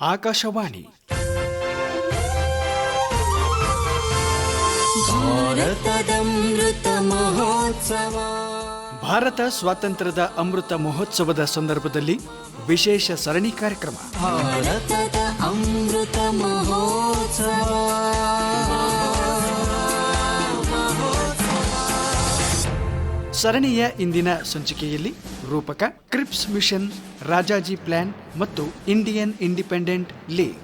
ಆಕಾಶವಾಣಿ ಭಾರತದಮೃತ ಮಹೋತ್ಸವ. ಭಾರತ ಸ್ವಾತಂತ್ರ್ಯದ ಅಮೃತ ಮಹೋತ್ಸವದ ಸಂದರ್ಭದಲ್ಲಿ ವಿಶೇಷ ಸರಣಿ ಕಾರ್ಯಕ್ರಮ ಭಾರತದ ಅಮೃತ ಮಹೋತ್ಸವ. ಸರಣಿಯ ಇಂದಿನ ಸಂಚಿಕೆಯಲ್ಲಿ ರೂಪಕ ಕ್ರಿಪ್ಸ್ ಮಿಷನ್, ರಾಜಾಜಿ ಪ್ಲಾನ್ ಮತ್ತು ಇಂಡಿಯನ್ ಇಂಡಿಪೆಂಡೆಂಟ್ ಲೀಗ್.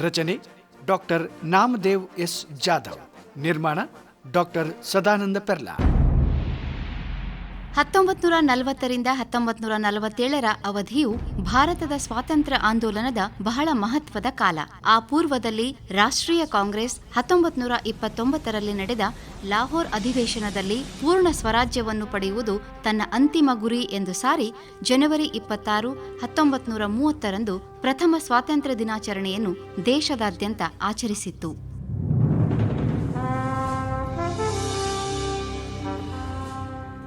ರಚನೆ ಡಾಕ್ಟರ್ ನಾಮದೇವ್ ಎಸ್ ಜಾಧವ್. ನಿರ್ಮಾಣ ಡಾಕ್ಟರ್ ಸದಾನಂದ ಪೆರ್ಲಾ. 1940ರಿಂದ 1947 ಅವಧಿಯು ಭಾರತದ ಸ್ವಾತಂತ್ರ್ಯ ಆಂದೋಲನದ ಬಹಳ ಮಹತ್ವದ ಕಾಲ. ಆ ಪೂರ್ವದಲ್ಲಿ ರಾಷ್ಟ್ರೀಯ ಕಾಂಗ್ರೆಸ್ 1929ರಲ್ಲಿ ನಡೆದ ಲಾಹೋರ್ ಅಧಿವೇಶನದಲ್ಲಿ ಪೂರ್ಣ ಸ್ವರಾಜ್ಯವನ್ನು ಪಡೆಯುವುದು ತನ್ನ ಅಂತಿಮ ಗುರಿ ಎಂದು ಸಾರಿ ಜನವರಿ 26, 1930ರಂದು ಪ್ರಥಮ ಸ್ವಾತಂತ್ರ್ಯ ದಿನಾಚರಣೆಯನ್ನು ದೇಶದಾದ್ಯಂತ ಆಚರಿಸಿತ್ತು.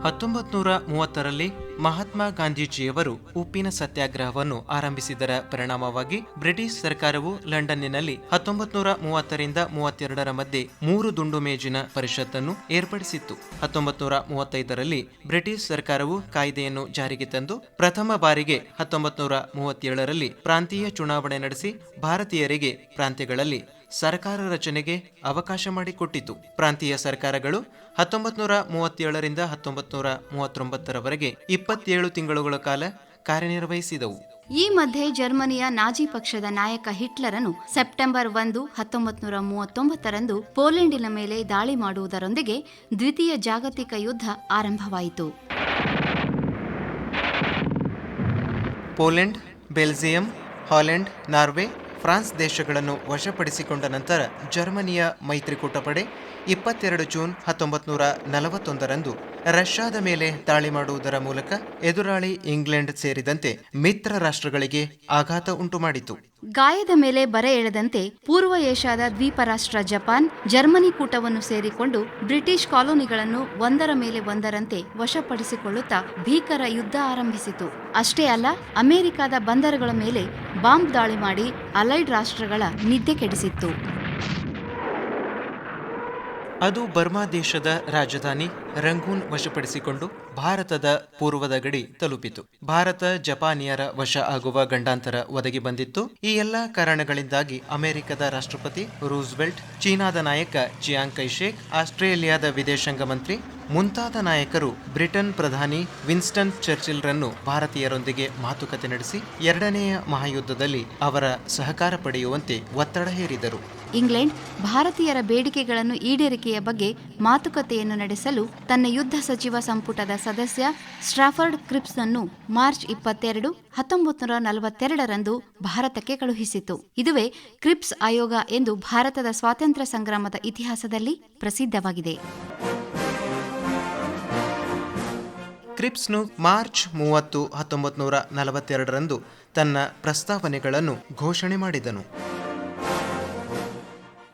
1930ರಲ್ಲಿ ಮಹಾತ್ಮ ಗಾಂಧೀಜಿಯವರು ಉಪ್ಪಿನ ಸತ್ಯಾಗ್ರಹವನ್ನು ಆರಂಭಿಸಿದರ ಪರಿಣಾಮವಾಗಿ ಬ್ರಿಟಿಷ್ ಸರ್ಕಾರವು ಲಂಡನ್ನಿನಲ್ಲಿ 1930ರಿಂದ 32ರ ಮಧ್ಯೆ 3 ದುಂಡು ಮೇಜಿನ ಪರಿಷತ್ತನ್ನು ಏರ್ಪಡಿಸಿತ್ತು. 1935ರಲ್ಲಿ ಬ್ರಿಟಿಷ್ ಸರ್ಕಾರವು ಕಾಯ್ದೆಯನ್ನು ಜಾರಿಗೆ ತಂದು ಪ್ರಥಮ ಬಾರಿಗೆ 1937ರಲ್ಲಿ ಪ್ರಾಂತೀಯ ಚುನಾವಣೆ ನಡೆಸಿ ಭಾರತೀಯರಿಗೆ ಪ್ರಾಂತ್ಯಗಳಲ್ಲಿ ಸರ್ಕಾರ ರಚನೆಗೆ ಅವಕಾಶ ಮಾಡಿಕೊಟ್ಟಿತು. ಪ್ರಾಂತೀಯ ಸರ್ಕಾರಗಳು 1937ರಿಂದ 1939ರವರೆಗೆ 27 ತಿಂಗಳುಗಳ ಕಾಲ ಕಾರ್ಯನಿರ್ವಹಿಸಿದವು. ಈ ಮಧ್ಯೆ ಜರ್ಮನಿಯ ನಾಜಿ ಪಕ್ಷದ ನಾಯಕ ಹಿಟ್ಲರನು ಸೆಪ್ಟೆಂಬರ್ 1, 1939ರಂದು ಪೋಲೆಂಡಿನ ಮೇಲೆ ದಾಳಿ ಮಾಡುವುದರೊಂದಿಗೆ ದ್ವಿತೀಯ ಜಾಗತಿಕ ಯುದ್ಧ ಆರಂಭವಾಯಿತು. Poland, Belgium, Holland, Norway, France ದೇಶಗಳನ್ನು ವಶಪಡಿಸಿಕೊಂಡ ನಂತರ ಜರ್ಮನಿಯ ಮೈತ್ರಿಕೂಟ ಪಡೆ 22 ಜೂನ್ 1941ರಂದು ರಷ್ಯಾದ ಮೇಲೆ ದಾಳಿ ಮಾಡುವುದರ ಮೂಲಕ ಎದುರಾಳಿ ಇಂಗ್ಲೆಂಡ್ ಸೇರಿದಂತೆ ಮಿತ್ರ ರಾಷ್ಟ್ರಗಳಿಗೆ ಆಘಾತ ಉಂಟುಮಾಡಿತು. ಗಾಯದ ಮೇಲೆ ಬರೆ ಎಳೆದಂತೆ ಪೂರ್ವ ಏಷ್ಯಾದ ದ್ವೀಪ ರಾಷ್ಟ್ರ ಜಪಾನ್ ಜರ್ಮನಿ ಕೂಟವನ್ನು ಸೇರಿಕೊಂಡು ಬ್ರಿಟಿಷ್ ಕಾಲೋನಿಗಳನ್ನು ಒಂದರ ಮೇಲೆ ಒಂದರಂತೆ ವಶಪಡಿಸಿಕೊಳ್ಳುತ್ತಾ ಭೀಕರ ಯುದ್ಧ ಆರಂಭಿಸಿತು. ಅಷ್ಟೇ ಅಲ್ಲ, ಅಮೆರಿಕದ ಬಂದರುಗಳ ಮೇಲೆ ಬಾಂಬ್ ದಾಳಿ ಮಾಡಿ ಅಲೈಡ್ ರಾಷ್ಟ್ರಗಳ ನಿದ್ದೆ ಕೆಡಿಸಿತ್ತು. ಅದು ಬರ್ಮಾ ದೇಶದ ರಾಜಧಾನಿ ರಂಗೂನ್ ವಶಪಡಿಸಿಕೊಂಡು ಭಾರತದ ಪೂರ್ವದ ಗಡಿ ತಲುಪಿತು. ಭಾರತ ಜಪಾನಿಯರ ವಶ ಆಗುವ ಗಂಡಾಂತರ ಒದಗಿ ಬಂದಿತ್ತು. ಈ ಎಲ್ಲಾ ಕಾರಣಗಳಿಂದಾಗಿ ಅಮೆರಿಕದ ರಾಷ್ಟ್ರಪತಿ ರೂಸ್ವೆಲ್ಟ್, ಚೀನಾದ ನಾಯಕ ಚಿಯಾಂಗ್ ಕೈ-ಶೇಕ್, ಆಸ್ಟ್ರೇಲಿಯಾದ ವಿದೇಶಾಂಗ ಮಂತ್ರಿ ಮುಂತಾದ ನಾಯಕರು ಬ್ರಿಟನ್ ಪ್ರಧಾನಿ ವಿನ್ಸ್ಟನ್ ಚರ್ಚಿಲ್ರನ್ನು ಭಾರತೀಯರೊಂದಿಗೆ ಮಾತುಕತೆ ನಡೆಸಿ ಎರಡನೆಯ ಮಹಾಯುದ್ಧದಲ್ಲಿ ಅವರ ಸಹಕಾರ ಪಡೆಯುವಂತೆ ಒತ್ತಡ ಹೇರಿದರು. ಇಂಗ್ಲೆಂಡ್ ಭಾರತೀಯರ ಬೇಡಿಕೆಗಳನ್ನು ಈಡೇರಿಕೆಯ ಬಗ್ಗೆ ಮಾತುಕತೆಯನ್ನು ನಡೆಸಲು ತನ್ನ ಯುದ್ಧ ಸಚಿವ ಸಂಪುಟದ ಸದಸ್ಯ ಸ್ಟ್ರಾಫರ್ಡ್ ಕ್ರಿಪ್ಸ್ನನ್ನು ಮಾರ್ಚ್ 22, 1942ರಂದು ಭಾರತಕ್ಕೆ ಕಳುಹಿಸಿತು. ಇದುವೇ ಕ್ರಿಪ್ಸ್ ಆಯೋಗ ಎಂದು ಭಾರತದ ಸ್ವಾತಂತ್ರ್ಯ ಸಂಗ್ರಾಮದ ಇತಿಹಾಸದಲ್ಲಿ ಪ್ರಸಿದ್ಧವಾಗಿದೆ. ಕ್ರಿಪ್ಸ್ನು ಮಾರ್ಚ್ 30, 1942ರಂದು ತನ್ನ ಪ್ರಸ್ತಾವನೆಗಳನ್ನು ಘೋಷಣೆ ಮಾಡಿದನು.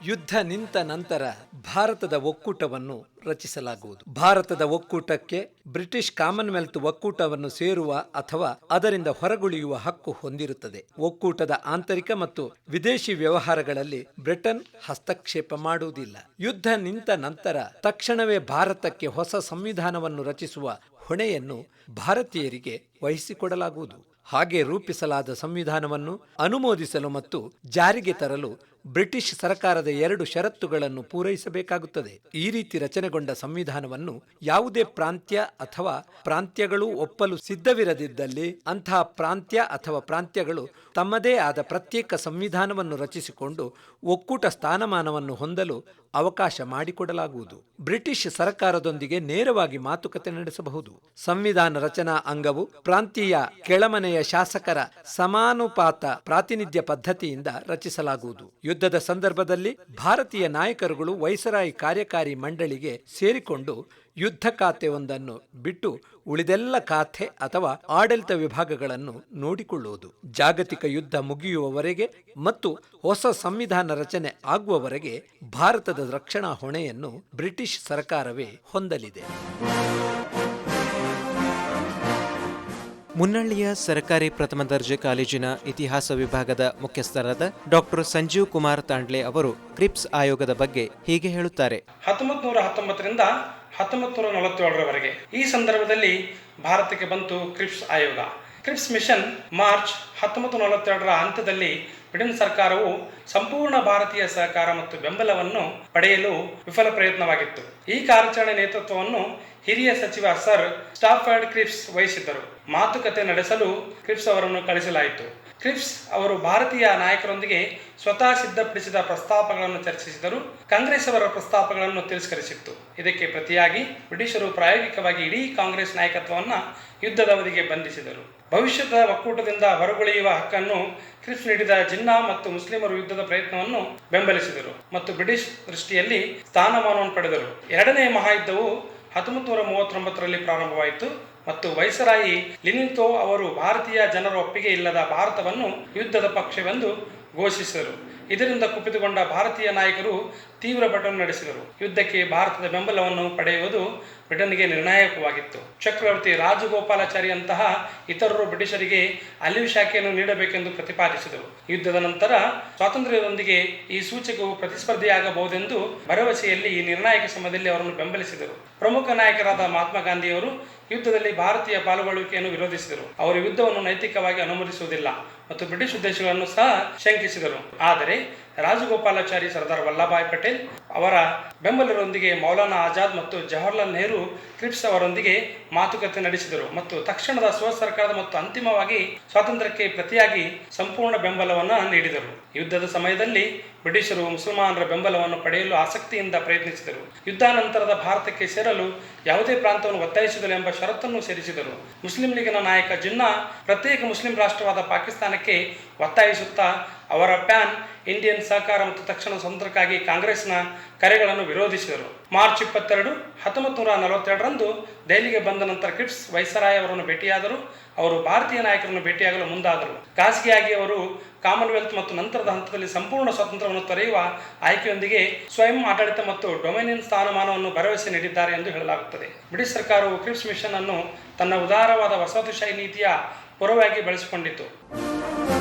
ಯುದ್ಧ ನಿಂತ ನಂತರ ಭಾರತದ ಒಕ್ಕೂಟವನ್ನು ರಚಿಸಲಾಗುವುದು. ಭಾರತದ ಒಕ್ಕೂಟಕ್ಕೆ ಬ್ರಿಟಿಷ್ ಕಾಮನ್ವೆಲ್ತ್ ಒಕ್ಕೂಟವನ್ನು ಸೇರುವ ಅಥವಾ ಅದರಿಂದ ಹೊರಗುಳಿಯುವ ಹಕ್ಕು ಹೊಂದಿರುತ್ತದೆ. ಒಕ್ಕೂಟದ ಆಂತರಿಕ ಮತ್ತು ವಿದೇಶಿ ವ್ಯವಹಾರಗಳಲ್ಲಿ ಬ್ರಿಟನ್ ಹಸ್ತಕ್ಷೇಪ ಮಾಡುವುದಿಲ್ಲ. ಯುದ್ಧ ನಿಂತ ನಂತರ ತಕ್ಷಣವೇ ಭಾರತಕ್ಕೆ ಹೊಸ ಸಂವಿಧಾನವನ್ನು ರಚಿಸುವ ಹೊಣೆಯನ್ನು ಭಾರತೀಯರಿಗೆ ವಹಿಸಿಕೊಡಲಾಗುವುದು. ಹಾಗೆ ರೂಪಿಸಲಾದ ಸಂವಿಧಾನವನ್ನು ಅನುಮೋದಿಸಲು ಮತ್ತು ಜಾರಿಗೆ ತರಲು ಬ್ರಿಟಿಷ್ ಸರ್ಕಾರದ 2 ಷರತ್ತುಗಳನ್ನು ಪೂರೈಸಬೇಕಾಗುತ್ತದೆ. ಈ ರೀತಿ ರಚನೆಗೊಂಡ ಸಂವಿಧಾನವನ್ನು ಯಾವುದೇ ಪ್ರಾಂತ್ಯ ಅಥವಾ ಪ್ರಾಂತ್ಯಗಳು ಒಪ್ಪಲು ಸಿದ್ಧವಿರದಿದ್ದಲ್ಲಿ ಅಂತಹ ಪ್ರಾಂತ್ಯ ಅಥವಾ ಪ್ರಾಂತ್ಯಗಳು ತಮ್ಮದೇ ಆದ ಪ್ರತ್ಯೇಕ ಸಂವಿಧಾನವನ್ನು ರಚಿಸಿಕೊಂಡು ಒಕ್ಕೂಟ ಸ್ಥಾನಮಾನವನ್ನು ಹೊಂದಲು ಅವಕಾಶ ಮಾಡಿಕೊಡಲಾಗುವುದು. ಬ್ರಿಟಿಷ್ ಸರ್ಕಾರದೊಂದಿಗೆ ನೇರವಾಗಿ ಮಾತುಕತೆ ನಡೆಸಬಹುದು. ಸಂವಿಧಾನ ರಚನಾ ಅಂಗವು ಪ್ರಾಂತೀಯ ಕೆಳಮನೆಯ ಶಾಸಕರ ಸಮಾನುಪಾತ ಪ್ರಾತಿನಿಧ್ಯ ಪದ್ಧತಿಯಿಂದ ರಚಿಸಲಾಗುವುದು. ಯುದ್ಧದ ಸಂದರ್ಭದಲ್ಲಿ ಭಾರತೀಯ ನಾಯಕರುಗಳು ವೈಸರಾಯಿ ಕಾರ್ಯಕಾರಿ ಮಂಡಳಿಗೆ ಸೇರಿಕೊಂಡು ಯುದ್ಧ ಖಾತೆ ಒಂದನ್ನು ಬಿಟ್ಟು ಉಳಿದೆಲ್ಲ ಖಾತೆ ಅಥವಾ ಆಡಳಿತ ವಿಭಾಗಗಳನ್ನು ನೋಡಿಕೊಳ್ಳುವುದು. ಜಾಗತಿಕ ಯುದ್ಧ ಮುಗಿಯುವವರೆಗೆ ಮತ್ತು ಹೊಸ ಸಂವಿಧಾನ ರಚನೆ ಆಗುವವರೆಗೆ ಭಾರತದ ರಕ್ಷಣಾ ಹೊಣೆಯನ್ನು ಬ್ರಿಟಿಷ್ ಸರ್ಕಾರವೇ ಹೊಂದಲಿದೆ. ಮುನ್ನಳ್ಳಿಯ ಸರ್ಕಾರಿ ಪ್ರಥಮ ದರ್ಜೆ ಕಾಲೇಜಿನ ಇತಿಹಾಸ ವಿಭಾಗದ ಮುಖ್ಯಸ್ಥರಾದ ಡಾಕ್ಟರ್ ಸಂಜೀವ್ ಕುಮಾರ್ ತಾಂಡ್ಲೆ ಅವರು ಕ್ರಿಪ್ಸ್ ಆಯೋಗದ ಬಗ್ಗೆ ಹೀಗೆ ಹೇಳುತ್ತಾರೆ. 1919ರಿಂದ 1947ರವರೆಗೆ ಈ ಸಂದರ್ಭದಲ್ಲಿ ಭಾರತಕ್ಕೆ ಬಂತು ಕ್ರಿಪ್ಸ್ ಆಯೋಗ. ಕ್ರಿಪ್ಸ್ ಮಿಷನ್ ಮಾರ್ಚ್ 1942ರ ಹಂತದಲ್ಲಿ ಬ್ರಿಟನ್ ಸರ್ಕಾರವು ಸಂಪೂರ್ಣ ಭಾರತೀಯ ಸಹಕಾರ ಮತ್ತು ಬೆಂಬಲವನ್ನು ಪಡೆಯಲು ವಿಫಲ ಪ್ರಯತ್ನವಾಗಿತ್ತು. ಈ ಕಾರ್ಯಾಚರಣೆ ನೇತೃತ್ವವನ್ನು ಹಿರಿಯ ಸಚಿವ ಸರ್ ಸ್ಟಾಫರ್ಡ್ ಕ್ರಿಪ್ಸ್ ವಹಿಸಿದ್ದರು. ಮಾತುಕತೆ ನಡೆಸಲು ಕ್ರಿಪ್ಸ್ ಅವರನ್ನು ಕಳಿಸಲಾಯಿತು. ಕ್ರಿಪ್ಸ್ ಅವರು ಭಾರತೀಯ ನಾಯಕರೊಂದಿಗೆ ಸ್ವತಃ ಸಿದ್ಧಪಡಿಸಿದ ಪ್ರಸ್ತಾಪಗಳನ್ನು ಚರ್ಚಿಸಿದರು. ಕಾಂಗ್ರೆಸ್ ಅವರ ಪ್ರಸ್ತಾಪಗಳನ್ನು ತಿರಸ್ಕರಿಸಿತ್ತು. ಇದಕ್ಕೆ ಪ್ರತಿಯಾಗಿ ಬ್ರಿಟಿಷರು ಪ್ರಾಯೋಗಿಕವಾಗಿ ಇಡೀ ಕಾಂಗ್ರೆಸ್ ನಾಯಕತ್ವವನ್ನು ಯುದ್ಧದ ಅವಧಿಗೆ ಬಂಧಿಸಿದರು. ಭವಿಷ್ಯದ ಒಕ್ಕೂಟದಿಂದ ಹೊರಗುಳಿಯುವ ಹಕ್ಕನ್ನು ಕ್ರಿಪ್ಸ್ ನೀಡಿದ ಜಿನ್ನಾ ಮತ್ತು ಮುಸ್ಲಿಮರು ಯುದ್ಧದ ಪ್ರಯತ್ನವನ್ನು ಬೆಂಬಲಿಸಿದರು ಮತ್ತು ಬ್ರಿಟಿಷ್ ದೃಷ್ಟಿಯಲ್ಲಿ ಸ್ಥಾನಮಾನವನ್ನು ಪಡೆದರು. ಎರಡನೇ ಮಹಾಯುದ್ಧವು 1939ರಲ್ಲಿ ಪ್ರಾರಂಭವಾಯಿತು ಮತ್ತು ವೈಸರಾಯಿ ಲಿನಿಥೋ ಅವರು ಭಾರತೀಯ ಜನರ ಒಪ್ಪಿಗೆ ಇಲ್ಲದ ಭಾರತವನ್ನು ಯುದ್ಧದ ಪಕ್ಷವೆಂದು ಘೋಷಿಸಿದರು. ಇದರಿಂದ ಕುಪಿತಗೊಂಡ ಭಾರತೀಯ ನಾಯಕರು ತೀವ್ರ ಬಂಡಾಯ ನಡೆಸಿದರು. ಯುದ್ಧಕ್ಕೆ ಭಾರತದ ಬೆಂಬಲವನ್ನು ಪಡೆಯುವುದು ಬ್ರಿಟನ್ಗೆ ನಿರ್ಣಾಯಕವಾಗಿತ್ತು. ಚಕ್ರವರ್ತಿ ರಾಜಗೋಪಾಲಾಚಾರಿಯಂತಹ ಇತರರು ಬ್ರಿಟಿಷರಿಗೆ ಅಲಿವ್ ಶಾಖೆಯನ್ನು ನೀಡಬೇಕೆಂದು ಪ್ರತಿಪಾದಿಸಿದರು. ಯುದ್ಧದ ನಂತರ ಸ್ವಾತಂತ್ರ್ಯದೊಂದಿಗೆ ಈ ಸೂಚಕವು ಪ್ರತಿಸ್ಪರ್ಧಿಯಾಗಬಹುದೆಂದು ಭರವಸೆಯಲ್ಲಿ ಈ ನಿರ್ಣಾಯಕ ಸಮಯದಲ್ಲಿ ಅವರನ್ನು ಬೆಂಬಲಿಸಿದರು. ಪ್ರಮುಖ ನಾಯಕರಾದ ಮಹಾತ್ಮ ಗಾಂಧಿಯವರು ಯುದ್ಧದಲ್ಲಿ ಭಾರತೀಯ ಪಾಲ್ಗೊಳ್ಳುವಿಕೆಯನ್ನು ವಿರೋಧಿಸಿದರು. ಅವರು ಯುದ್ಧವನ್ನು ನೈತಿಕವಾಗಿ ಅನುಮತಿಸುವುದಿಲ್ಲ ಮತ್ತು ಬ್ರಿಟಿಷ್ ಉದ್ದೇಶಗಳನ್ನು ಸಹ ಶಂಕಿಸಿದರು. ಆದರೆ ರಾಜಗೋಪಾಲಾಚಾರಿ ಸರ್ದಾರ್ ವಲ್ಲಭಾಯ್ ಪಟೇಲ್ ಅವರ ಬೆಂಬಲರೊಂದಿಗೆ ಮೌಲಾನಾ ಆಜಾದ್ ಮತ್ತು ಜವಾಹರ್ಲಾಲ್ ನೆಹರು ಕ್ರಿಪ್ಸ್ ಅವರೊಂದಿಗೆ ಮಾತುಕತೆ ನಡೆಸಿದರು ಮತ್ತು ತಕ್ಷಣದ ಸರ್ಕಾರದ ಮತ್ತು ಅಂತಿಮವಾಗಿ ಸ್ವಾತಂತ್ರ್ಯಕ್ಕೆ ಪ್ರತಿಯಾಗಿ ಸಂಪೂರ್ಣ ಬೆಂಬಲವನ್ನು ನೀಡಿದರು. ಯುದ್ಧದ ಸಮಯದಲ್ಲಿ ಬ್ರಿಟಿಷರು ಮುಸಲ್ಮಾನರ ಬೆಂಬಲವನ್ನು ಪಡೆಯಲು ಆಸಕ್ತಿಯಿಂದ ಪ್ರಯತ್ನಿಸಿದರು. ಯುದ್ಧಾನಂತರದ ಭಾರತಕ್ಕೆ ಸೇರಲು ಯಾವುದೇ ಪ್ರಾಂತವನ್ನು ಒತ್ತಾಯಿಸಿದಳು ಎಂಬ ಷರತ್ತನ್ನು ಸೇರಿಸಿದರು. ಮುಸ್ಲಿಂ ಲೀಗಿನ ನಾಯಕ ಜಿನ್ನಾ ಪ್ರತ್ಯೇಕ ಮುಸ್ಲಿಂ ರಾಷ್ಟ್ರವಾದ ಪಾಕಿಸ್ತಾನಕ್ಕೆ ಒತ್ತಾಯಿಸುತ್ತಾ ಅವರ ಪ್ಯಾನ್ ಇಂಡಿಯನ್ ಸಹಕಾರ ಮತ್ತು ತಕ್ಷಣ ಸ್ವತಂತ್ರಕ್ಕಾಗಿ ಕಾಂಗ್ರೆಸ್ನ ಕರೆಗಳನ್ನು ವಿರೋಧಿಸಿದರು. ಮಾರ್ಚ್ 22, 1942ರಂದು ದೆಹಲಿಗೆ ಬಂದ ನಂತರ ಕ್ರಿಪ್ಸ್ ವೈಸರಾಯ್ ಅವರನ್ನು ಭೇಟಿಯಾದರು. ಅವರು ಭಾರತೀಯ ನಾಯಕರನ್ನು ಭೇಟಿಯಾಗಲು ಮುಂದಾದರು. ಖಾಸಗಿಯಾಗಿ ಅವರು ಕಾಮನ್ವೆಲ್ತ್ ಮತ್ತು ನಂತರದ ಹಂತದಲ್ಲಿ ಸಂಪೂರ್ಣ ಸ್ವಾತಂತ್ರ್ಯವನ್ನು ತೊರೆಯುವ ಆಯ್ಕೆಯೊಂದಿಗೆ ಸ್ವಯಂ ಆಡಳಿತ ಮತ್ತು ಡೊಮಿನಿಯನ್ ಸ್ಥಾನಮಾನವನ್ನು ಭರವಸೆ ನೀಡಿದ್ದಾರೆ ಎಂದು ಹೇಳಲಾಗುತ್ತದೆ. ಬ್ರಿಟಿಷ್ ಸರ್ಕಾರವು ಕ್ರಿಪ್ಸ್ ಮಿಷನ್ ಅನ್ನು ತನ್ನ ಉದಾರವಾದ ವಸಾಹತುಶಾಹಿ ನೀತಿಯ ಪರವಾಗಿ ಬಳಸಿಕೊಂಡಿತು.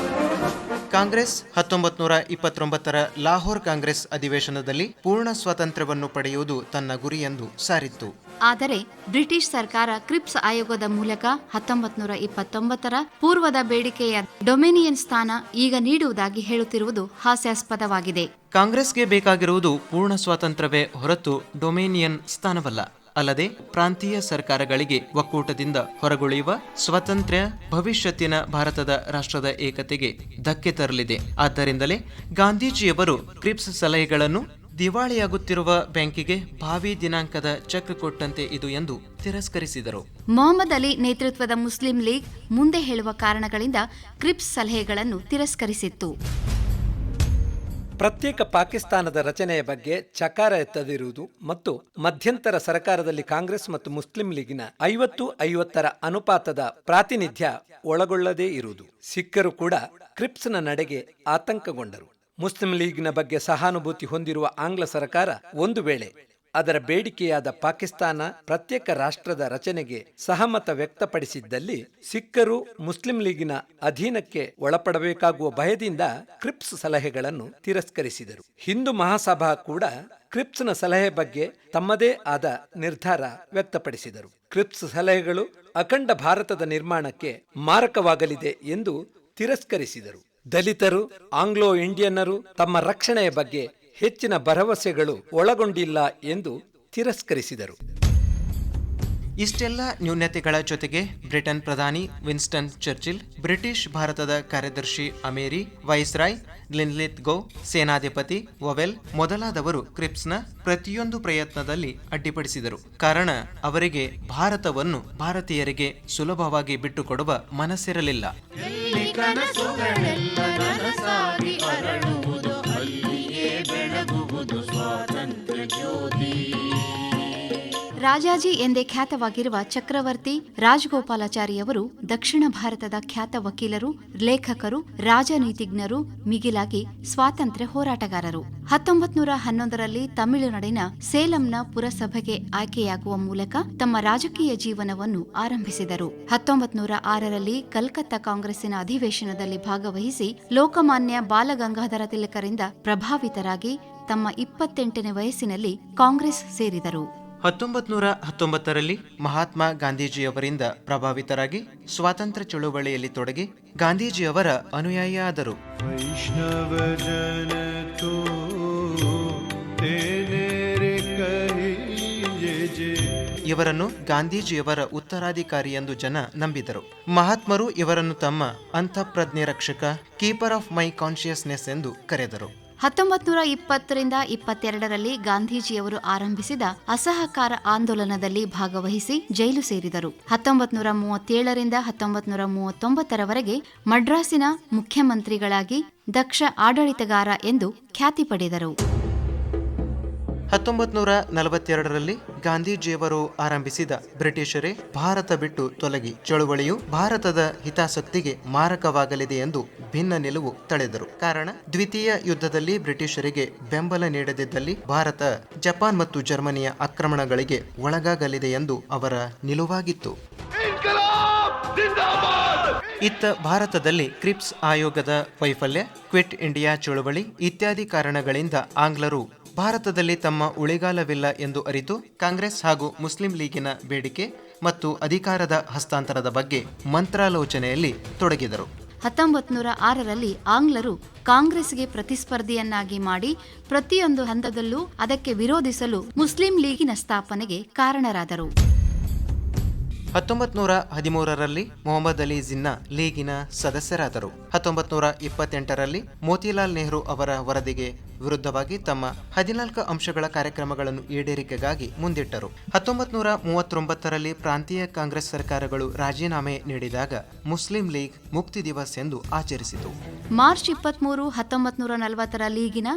ಕಾಂಗ್ರೆಸ್ 1929ರ ಲಾಹೋರ್ ಕಾಂಗ್ರೆಸ್ ಅಧಿವೇಶನದಲ್ಲಿ ಪೂರ್ಣ ಸ್ವಾತಂತ್ರ್ಯವನ್ನು ಪಡೆಯುವುದು ತನ್ನ ಗುರಿಯೆಂದು ಸಾರಿತ್ತು. ಆದರೆ ಬ್ರಿಟಿಷ್ ಸರ್ಕಾರ ಕ್ರಿಪ್ಸ್ ಆಯೋಗದ ಮೂಲಕ 1929ರ ಪೂರ್ವದ ಬೇಡಿಕೆಯ ಡೊಮಿನಿಯನ್ ಸ್ಥಾನ ಈಗ ನೀಡುವುದಾಗಿ ಹೇಳುತ್ತಿರುವುದು ಹಾಸ್ಯಾಸ್ಪದವಾಗಿದೆ. ಕಾಂಗ್ರೆಸ್ಗೆ ಬೇಕಾಗಿರುವುದು ಪೂರ್ಣ ಸ್ವಾತಂತ್ರ್ಯವೇ ಹೊರತು ಡೊಮಿನಿಯನ್ ಸ್ಥಾನವಲ್ಲ. ಅಲ್ಲದೆ ಪ್ರಾಂತೀಯ ಸರ್ಕಾರಗಳಿಗೆ ಒಕ್ಕೂಟದಿಂದ ಹೊರಗುಳಿಯುವ ಸ್ವಾತಂತ್ರ್ಯ ಭವಿಷ್ಯತ್ತಿನ ಭಾರತದ ರಾಷ್ಟ್ರದ ಏಕತೆಗೆ ಧಕ್ಕೆ ತರಲಿದೆ. ಆದ್ದರಿಂದಲೇ ಗಾಂಧೀಜಿಯವರು ಕ್ರಿಪ್ಸ್ ಸಲಹೆಗಳನ್ನು ದಿವಾಳಿಯಾಗುತ್ತಿರುವ ಬ್ಯಾಂಕಿಗೆ ಭಾವಿ ದಿನಾಂಕದ ಚೆಕ್ ಕೊಟ್ಟಂತೆ ಇದು ಎಂದು ತಿರಸ್ಕರಿಸಿದರು. ಮೊಹಮ್ಮದ್ ಅಲಿ ನೇತೃತ್ವದ ಮುಸ್ಲಿಂ ಲೀಗ್ ಮುಂದೆ ಹೇಳುವ ಕಾರಣಗಳಿಂದ ಕ್ರಿಪ್ಸ್ ಸಲಹೆಗಳನ್ನು ತಿರಸ್ಕರಿಸಿತ್ತು. ಪ್ರತ್ಯೇಕ ಪಾಕಿಸ್ತಾನದ ರಚನೆಯ ಬಗ್ಗೆ ಚಕಾರ ಎತ್ತದಿರುವುದು ಮತ್ತು ಮಧ್ಯಂತರ ಸರ್ಕಾರದಲ್ಲಿ ಕಾಂಗ್ರೆಸ್ ಮತ್ತು ಮುಸ್ಲಿಂ ಲೀಗಿನ 50-50ರ ಅನುಪಾತದ ಪ್ರಾತಿನಿಧ್ಯ ಒಳಗೊಳ್ಳದೇ ಇರುವುದು. ಸಿಖ್ಖರು ಕೂಡ ಕ್ರಿಪ್ಸ್ನ ನಡೆಗೆ ಆತಂಕಗೊಂಡರು. ಮುಸ್ಲಿಂ ಲೀಗ್ನ ಬಗ್ಗೆ ಸಹಾನುಭೂತಿ ಹೊಂದಿರುವ ಆಂಗ್ಲ ಸರ್ಕಾರ ಒಂದು ವೇಳೆ ಅದರ ಬೇಡಿಕೆಯಾದ ಪಾಕಿಸ್ತಾನ ಪ್ರತ್ಯೇಕ ರಾಷ್ಟ್ರದ ರಚನೆಗೆ ಸಹಮತ ವ್ಯಕ್ತಪಡಿಸಿದ್ದಲ್ಲಿ ಸಿಖ್ಖರು ಮುಸ್ಲಿಂ ಲೀಗಿನ ಅಧೀನಕ್ಕೆ ಒಳಪಡಬೇಕಾಗುವ ಭಯದಿಂದ ಕ್ರಿಪ್ಸ್ ಸಲಹೆಗಳನ್ನು ತಿರಸ್ಕರಿಸಿದರು. ಹಿಂದೂ ಮಹಾಸಭಾ ಕೂಡ ಕ್ರಿಪ್ಸ್ನ ಸಲಹೆ ಬಗ್ಗೆ ತಮ್ಮದೇ ಆದ ನಿರ್ಧಾರ ವ್ಯಕ್ತಪಡಿಸಿದರು. ಕ್ರಿಪ್ಸ್ ಸಲಹೆಗಳು ಅಖಂಡ ಭಾರತದ ನಿರ್ಮಾಣಕ್ಕೆ ಮಾರಕವಾಗಲಿದೆ ಎಂದು ತಿರಸ್ಕರಿಸಿದರು. ದಲಿತರು, ಆಂಗ್ಲೋ ಇಂಡಿಯನ್ನರು ತಮ್ಮ ರಕ್ಷಣೆಯ ಬಗ್ಗೆ ಹೆಚ್ಚಿನ ಭರವಸೆಗಳು ಒಳಗೊಂಡಿಲ್ಲ ಎಂದು ತಿರಸ್ಕರಿಸಿದರು. ಇಷ್ಟೆಲ್ಲ ನ್ಯೂನತೆಗಳ ಜೊತೆಗೆ ಬ್ರಿಟನ್ ಪ್ರಧಾನಿ ವಿನ್ಸ್ಟನ್ ಚರ್ಚಿಲ್, ಬ್ರಿಟಿಷ್ ಭಾರತದ ಕಾರ್ಯದರ್ಶಿ ಅಮೇರಿ, ವೈಸ್ರಾಯ್ ಲಿನ್ಲಿತ್ಗೋ, ಸೇನಾಧಿಪತಿ ವೊವೆಲ್ ಮೊದಲಾದವರು ಕ್ರಿಪ್ಸ್ನ ಪ್ರತಿಯೊಂದು ಪ್ರಯತ್ನದಲ್ಲಿ ಅಡ್ಡಿಪಡಿಸಿದರು. ಕಾರಣ ಅವರಿಗೆ ಭಾರತವನ್ನು ಭಾರತೀಯರಿಗೆ ಸುಲಭವಾಗಿ ಬಿಟ್ಟುಕೊಡುವ ಮನಸ್ಸಿರಲಿಲ್ಲ. ರಾಜಾಜಿ ಎಂದೇ ಖ್ಯಾತವಾಗಿರುವ ಚಕ್ರವರ್ತಿ ರಾಜಗೋಪಾಲಾಚಾರಿಯವರು ದಕ್ಷಿಣ ಭಾರತದ ಖ್ಯಾತ ವಕೀಲರು, ಲೇಖಕರು, ರಾಜನೀತಿಜ್ಞರು, ಮಿಗಿಲಾಗಿ ಸ್ವಾತಂತ್ರ್ಯ ಹೋರಾಟಗಾರರು. 1911ರಲ್ಲಿ ತಮಿಳುನಾಡಿನ ಸೇಲಂನ ಪುರಸಭೆಗೆ ಆಯ್ಕೆಯಾಗುವ ಮೂಲಕ ತಮ್ಮ ರಾಜಕೀಯ ಜೀವನವನ್ನು ಆರಂಭಿಸಿದರು. 1906ರಲ್ಲಿ ಕಲ್ಕತ್ತಾ ಕಾಂಗ್ರೆಸ್ಸಿನ ಅಧಿವೇಶನದಲ್ಲಿ ಭಾಗವಹಿಸಿ ಲೋಕಮಾನ್ಯ ಬಾಲಗಂಗಾಧರ ತಿಲಕರಿಂದ ಪ್ರಭಾವಿತರಾಗಿ ತಮ್ಮ 28ನೇ ವಯಸ್ಸಿನಲ್ಲಿ ಕಾಂಗ್ರೆಸ್ ಸೇರಿದರು. 1919ರಲ್ಲಿ ಮಹಾತ್ಮ ಗಾಂಧೀಜಿಯವರಿಂದ ಪ್ರಭಾವಿತರಾಗಿ ಸ್ವಾತಂತ್ರ್ಯ ಚಳುವಳಿಯಲ್ಲಿ ತೊಡಗಿ ಗಾಂಧೀಜಿಯವರ ಅನುಯಾಯಿಯಾದರು. ಇವರನ್ನು ಗಾಂಧೀಜಿಯವರ ಉತ್ತರಾಧಿಕಾರಿ ಎಂದು ಜನ ನಂಬಿದರು. ಮಹಾತ್ಮರು ಇವರನ್ನು ತಮ್ಮ ಅಂತಃಪ್ರಜ್ಞೆ ರಕ್ಷಕ, ಕೀಪರ್ ಆಫ್ ಮೈ ಕಾನ್ಷಿಯಸ್ನೆಸ್ ಎಂದು ಕರೆದರು. 1920ರಿಂದ 22ರಲ್ಲಿ ಗಾಂಧೀಜಿಯವರು ಆರಂಭಿಸಿದ ಅಸಹಕಾರ ಆಂದೋಲನದಲ್ಲಿ ಭಾಗವಹಿಸಿ ಜೈಲು ಸೇರಿದರು. 1937ರಿಂದ 1939ರವರೆಗೆ ಮಡ್ರಾಸಿನ ಮುಖ್ಯಮಂತ್ರಿಗಳಾಗಿ ದಕ್ಷ ಆಡಳಿತಗಾರ ಎಂದು ಖ್ಯಾತಿ ಪಡೆದರು. 1942ರಲ್ಲಿ ಗಾಂಧೀಜಿಯವರು ಆರಂಭಿಸಿದ ಬ್ರಿಟಿಷರೇ ಭಾರತ ಬಿಟ್ಟು ತೊಲಗಿ ಚಳುವಳಿಯು ಭಾರತದ ಹಿತಾಸಕ್ತಿಗೆ ಮಾರಕವಾಗಲಿದೆ ಎಂದು ಭಿನ್ನ ನಿಲುವು ತಳೆದರು. ಕಾರಣ, ದ್ವಿತೀಯ ಯುದ್ಧದಲ್ಲಿ ಬ್ರಿಟಿಷರಿಗೆ ಬೆಂಬಲ ನೀಡದಿದ್ದಲ್ಲಿ ಭಾರತ ಜಪಾನ್ ಮತ್ತು ಜರ್ಮನಿಯ ಆಕ್ರಮಣಗಳಿಗೆ ಒಳಗಾಗಲಿದೆ ಎಂದು ಅವರ ನಿಲುವಾಗಿತ್ತು. ಇತ್ತ ಭಾರತದಲ್ಲಿ ಕ್ರಿಪ್ಸ್ ಆಯೋಗದ ವೈಫಲ್ಯ, ಕ್ವಿಟ್ ಇಂಡಿಯಾ ಚಳುವಳಿ ಇತ್ಯಾದಿ ಕಾರಣಗಳಿಂದ ಆಂಗ್ಲರು ಭಾರತದಲ್ಲಿ ತಮ್ಮ ಉಳಿಗಾಲವಿಲ್ಲ ಎಂದು ಅರಿತು ಕಾಂಗ್ರೆಸ್ ಹಾಗೂ ಮುಸ್ಲಿಂ ಲೀಗಿನ ಬೇಡಿಕೆ ಮತ್ತು ಅಧಿಕಾರದ ಹಸ್ತಾಂತರದ ಬಗ್ಗೆ ಮಂತ್ರಾಲೋಚನೆಯಲ್ಲಿ ತೊಡಗಿದರು. 1906ರಲ್ಲಿ ಆಂಗ್ಲರು ಕಾಂಗ್ರೆಸ್ಗೆ ಪ್ರತಿಸ್ಪರ್ಧಿಯನ್ನಾಗಿ ಮಾಡಿ ಪ್ರತಿಯೊಂದು ಹಂತದಲ್ಲೂ ಅದಕ್ಕೆ ವಿರೋಧಿಸಲು ಮುಸ್ಲಿಂ ಲೀಗಿನ ಸ್ಥಾಪನೆಗೆ ಕಾರಣರಾದರು. 1913ರಲ್ಲಿ ಮೊಹಮ್ಮದ್ ಅಲಿ ಜಿನ್ನಾ ಲೀಗಿನ ಸದಸ್ಯರಾದರು. 1928ರಲ್ಲಿ ಮೋತಿಲಾಲ್ ನೆಹರು ಅವರ ವರದಿಗೆ ವಿರುದ್ಧವಾಗಿ ತಮ್ಮ 14 ಅಂಶಗಳ ಕಾರ್ಯಕ್ರಮಗಳನ್ನು ಈಡೇರಿಕೆಗಾಗಿ ಮುಂದಿಟ್ಟರು. 1939ರಲ್ಲಿ ಪ್ರಾಂತೀಯ ಕಾಂಗ್ರೆಸ್ ಸರ್ಕಾರಗಳು ರಾಜೀನಾಮೆ ನೀಡಿದಾಗ ಮುಸ್ಲಿಂ ಲೀಗ್ ಮುಕ್ತಿ ದಿವಸ್ ಎಂದು ಆಚರಿಸಿತು. ಮಾರ್ಚ್ 23, 1940ರ ಲೀಗಿನ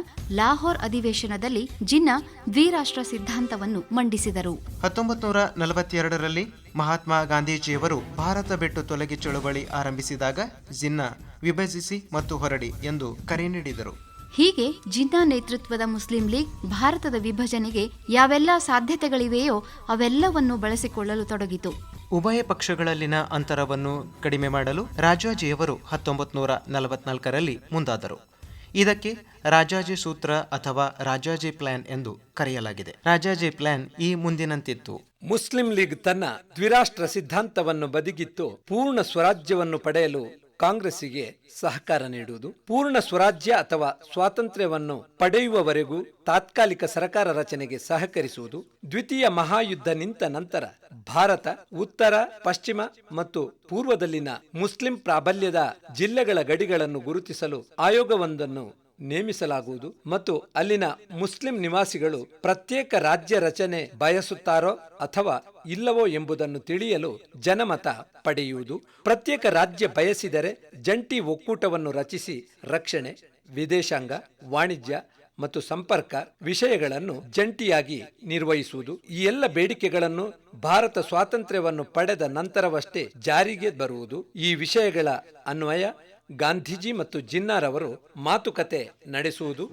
ಲಾಹೋರ್ ಅಧಿವೇಶನದಲ್ಲಿ ಜಿನ್ನಾ ದ್ವಿರಾಷ್ಟ್ರ ಸಿದ್ಧಾಂತವನ್ನು ಮಂಡಿಸಿದರು. 1942ರಲ್ಲಿ ಮಹಾತ್ಮ ಗಾಂಧೀಜಿಯವರು ಭಾರತ ಬಿಟ್ಟು ತೊಲಗಿ ಚಳುವಳಿ ಆರಂಭಿಸಿದಾಗ ಜಿನ್ನಾ ವಿಭಜಿಸಿ ಮತ್ತು ಹೊರಡಿ ಎಂದು ಕರೆ ನೀಡಿದರು. ಹೀಗೆ ಜಿನ್ನಾ ನೇತೃತ್ವದ ಮುಸ್ಲಿಂ ಲೀಗ್ ಭಾರತದ ವಿಭಜನೆಗೆ ಯಾವೆಲ್ಲ ಸಾಧ್ಯತೆಗಳಿವೆಯೋ ಅವೆಲ್ಲವನ್ನು ಬಳಸಿಕೊಳ್ಳಲು ತೊಡಗಿತು. ಉಭಯ ಪಕ್ಷಗಳಲ್ಲಿನ ಅಂತರವನ್ನು ಕಡಿಮೆ ಮಾಡಲು ರಾಜಾಜಿಯವರು 1944ರಲ್ಲಿ ಮುಂದಾದರು. ಇದಕ್ಕೆ ರಾಜಾಜಿ ಸೂತ್ರ ಅಥವಾ ರಾಜಾಜಿ ಪ್ಲಾನ್ ಎಂದು ಕರೆಯಲಾಗಿದೆ. ರಾಜಾಜಿ ಪ್ಲಾನ್ ಈ ಮುಂದಿನಂತಿತ್ತು. ಮುಸ್ಲಿಂ ಲೀಗ್ ತನ್ನ ದ್ವಿರಾಷ್ಟ್ರ ಸಿದ್ಧಾಂತವನ್ನು ಬದಿಗಿತ್ತು ಪೂರ್ಣ ಸ್ವರಾಜ್ಯವನ್ನು ಪಡೆಯಲು ಕಾಂಗ್ರೆಸ್ಸಿಗೆ ಸಹಕಾರ ನೀಡುವುದು, ಪೂರ್ಣ ಸ್ವರಾಜ್ಯ ಅಥವಾ ಸ್ವಾತಂತ್ರ್ಯವನ್ನು ಪಡೆಯುವವರೆಗೂ ತಾತ್ಕಾಲಿಕ ಸರ್ಕಾರ ರಚನೆಗೆ ಸಹಕರಿಸುವುದು, ದ್ವಿತೀಯ ಮಹಾಯುದ್ಧ ನಿಂತ ನಂತರ ಭಾರತ ಉತ್ತರ, ಪಶ್ಚಿಮ ಮತ್ತು ಪೂರ್ವದಲ್ಲಿನ ಮುಸ್ಲಿಂ ಪ್ರಾಬಲ್ಯದ ಜಿಲ್ಲೆಗಳ ಗಡಿಗಳನ್ನು ಗುರುತಿಸಲು ಆಯೋಗವೊಂದನ್ನು ನೇಮಿಸಲಾಗುವುದು ಮತ್ತು ಅಲ್ಲಿನ ಮುಸ್ಲಿಂ ನಿವಾಸಿಗಳು ಪ್ರತ್ಯೇಕ ರಾಜ್ಯ ರಚನೆ ಬಯಸುತ್ತಾರೋ ಅಥವಾ ಇಲ್ಲವೋ ಎಂಬುದನ್ನು ತಿಳಿಯಲು ಜನಮತ ಪಡೆಯುವುದು, ಪ್ರತ್ಯೇಕ ರಾಜ್ಯ ಬಯಸಿದರೆ ಜಂಟಿ ಒಕ್ಕೂಟವನ್ನು ರಚಿಸಿ ರಕ್ಷಣೆ, ವಿದೇಶಾಂಗ, ವಾಣಿಜ್ಯ ಮತ್ತು ಸಂಪರ್ಕ ವಿಷಯಗಳನ್ನು ಜಂಟಿಯಾಗಿ ನಿರ್ವಹಿಸುವುದು. ಈ ಎಲ್ಲ ಬೇಡಿಕೆಗಳನ್ನು ಭಾರತ ಸ್ವಾತಂತ್ರ್ಯವನ್ನು ಪಡೆದ ನಂತರವಷ್ಟೇ ಜಾರಿಗೆ ಬರುವುದು. ಈ ವಿಷಯಗಳ ಅನ್ವಯ ಗಾಂಧೀಜಿ ಮತ್ತು ಜಿನ್ನಾರವರು ಮಾತುಕತೆ ನಡೆಸುವುದು.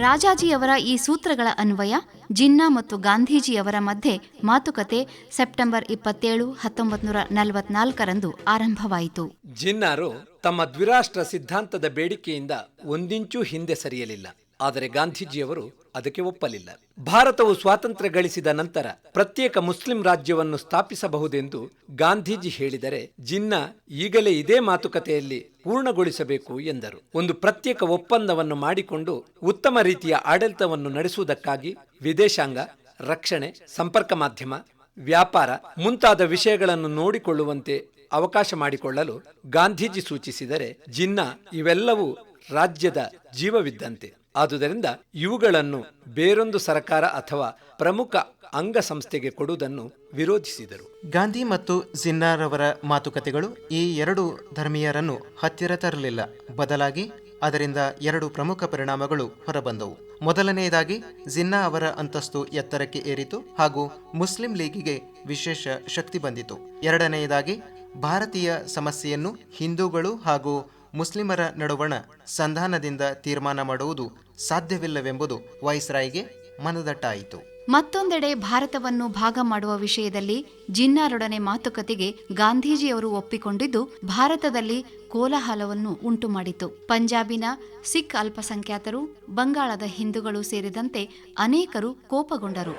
ರಾಜಾಜಿಯವರ ಈ ಸೂತ್ರಗಳ ಅನ್ವಯ ಜಿನ್ನಾ ಮತ್ತು ಗಾಂಧೀಜಿಯವರ ಮಧ್ಯೆ ಮಾತುಕತೆ ಸೆಪ್ಟೆಂಬರ್ 27, 1944ರಂದು ಆರಂಭವಾಯಿತು. ಜಿನ್ನಾರು ತಮ್ಮ ದ್ವಿರಾಷ್ಟ್ರ ಸಿದ್ಧಾಂತದ ಬೇಡಿಕೆಯಿಂದ ಒಂದಿಂಚೂ ಹಿಂದೆ ಸರಿಯಲಿಲ್ಲ. ಆದರೆ ಗಾಂಧೀಜಿಯವರು ಅದಕ್ಕೆ ಒಪ್ಪಲಿಲ್ಲ. ಭಾರತವು ಸ್ವಾತಂತ್ರ್ಯ ಗಳಿಸಿದ ನಂತರ ಪ್ರತ್ಯೇಕ ಮುಸ್ಲಿಂ ರಾಜ್ಯವನ್ನು ಸ್ಥಾಪಿಸಬಹುದೆಂದು ಗಾಂಧೀಜಿ ಹೇಳಿದರೆ ಜಿನ್ನಾ ಈಗಲೇ ಇದೇ ಮಾತುಕತೆಯಲ್ಲಿ ಪೂರ್ಣಗೊಳಿಸಬೇಕು ಎಂದರು. ಒಂದು ಪ್ರತ್ಯೇಕ ಒಪ್ಪಂದವನ್ನು ಮಾಡಿಕೊಂಡು ಉತ್ತಮ ರೀತಿಯ ಆಡಳಿತವನ್ನು ನಡೆಸುವುದಕ್ಕಾಗಿ ವಿದೇಶಾಂಗ, ರಕ್ಷಣೆ, ಸಂಪರ್ಕ ಮಾಧ್ಯಮ, ವ್ಯಾಪಾರ ಮುಂತಾದ ವಿಷಯಗಳನ್ನು ನೋಡಿಕೊಳ್ಳುವಂತೆ ಅವಕಾಶ ಮಾಡಿಕೊಳ್ಳಲು ಗಾಂಧೀಜಿ ಸೂಚಿಸಿದರೆ ಜಿನ್ನಾ ಇವೆಲ್ಲವೂ ರಾಜ್ಯದ ಜೀವವಿದ್ದಂತೆ, ಆದುದರಿಂದ ಇವುಗಳನ್ನು ಬೇರೊಂದು ಸರ್ಕಾರ ಅಥವಾ ಪ್ರಮುಖ ಅಂಗಸಂಸ್ಥೆಗೆ ಕೊಡುವುದನ್ನು ವಿರೋಧಿಸಿದರು. ಗಾಂಧಿ ಮತ್ತು ಜಿನ್ನಾರವರ ಮಾತುಕತೆಗಳು ಈ ಎರಡು ಧರ್ಮೀಯರನ್ನು ಹತ್ತಿರ ತರಲಿಲ್ಲ. ಬದಲಾಗಿ ಅದರಿಂದ 2 ಪ್ರಮುಖ ಪರಿಣಾಮಗಳು ಹೊರಬಂದವು. ಮೊದಲನೆಯದಾಗಿ ಜಿನ್ನಾ ಅವರ ಅಂತಸ್ತು ಎತ್ತರಕ್ಕೆ ಏರಿತು ಹಾಗೂ ಮುಸ್ಲಿಂ ಲೀಗಿಗೆ ವಿಶೇಷ ಶಕ್ತಿ ಬಂದಿತು. ಎರಡನೆಯದಾಗಿ ಭಾರತೀಯ ಸಮಸ್ಯೆಯನ್ನು ಹಿಂದೂಗಳು ಹಾಗೂ ಮುಸ್ಲಿಮರ ನಡುವಣ ಸಂಧಾನದಿಂದ ತೀರ್ಮಾನ ಮಾಡುವುದು ಸಾಧ್ಯವಿಲ್ಲವೆಂಬುದು ವೈಸ್ರಾಯ್ಗೆ ಮನದಟ್ಟಾಯಿತು. ಮತ್ತೊಂದೆಡೆ ಭಾರತವನ್ನು ಭಾಗ ಮಾಡುವ ವಿಷಯದಲ್ಲಿ ಜಿನ್ನಾರೊಡನೆ ಮಾತುಕತೆಗೆ ಗಾಂಧೀಜಿಯವರು ಒಪ್ಪಿಕೊಂಡಿದ್ದು ಭಾರತದಲ್ಲಿ ಕೋಲಾಹಲವನ್ನು ಉಂಟುಮಾಡಿತು. ಪಂಜಾಬಿನ ಸಿಖ್ ಅಲ್ಪಸಂಖ್ಯಾತರು, ಬಂಗಾಳದ ಹಿಂದೂಗಳು ಸೇರಿದಂತೆ ಅನೇಕರು ಕೋಪಗೊಂಡರು.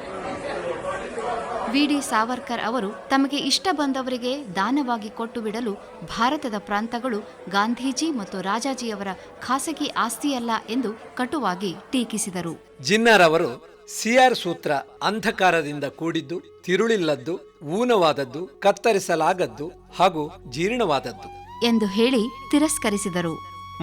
ವಿ.ಡಿ. ಸಾವರ್ಕರ್ ಅವರು ತಮಗೆ ಇಷ್ಟ ಬಂದವರಿಗೆ ದಾನವಾಗಿ ಕೊಟ್ಟು ಬಿಡಲು ಭಾರತದ ಪ್ರಾಂತಗಳು ಗಾಂಧೀಜಿ ಮತ್ತು ರಾಜಾಜಿಯವರ ಖಾಸಗಿ ಆಸ್ತಿಯಲ್ಲ ಎಂದು ಕಟುವಾಗಿ ಟೀಕಿಸಿದರು. ಜಿನ್ನಾರವರು ಸಿಆರ್ ಸೂತ್ರ ಅಂಧಕಾರದಿಂದ ಕೂಡಿದ್ದು, ತಿರುಳಿಲ್ಲದ್ದು, ಊನವಾದದ್ದು, ಕತ್ತರಿಸಲಾಗದ್ದು ಹಾಗೂ ಜೀರ್ಣವಾದದ್ದು ಎಂದು ಹೇಳಿ ತಿರಸ್ಕರಿಸಿದರು.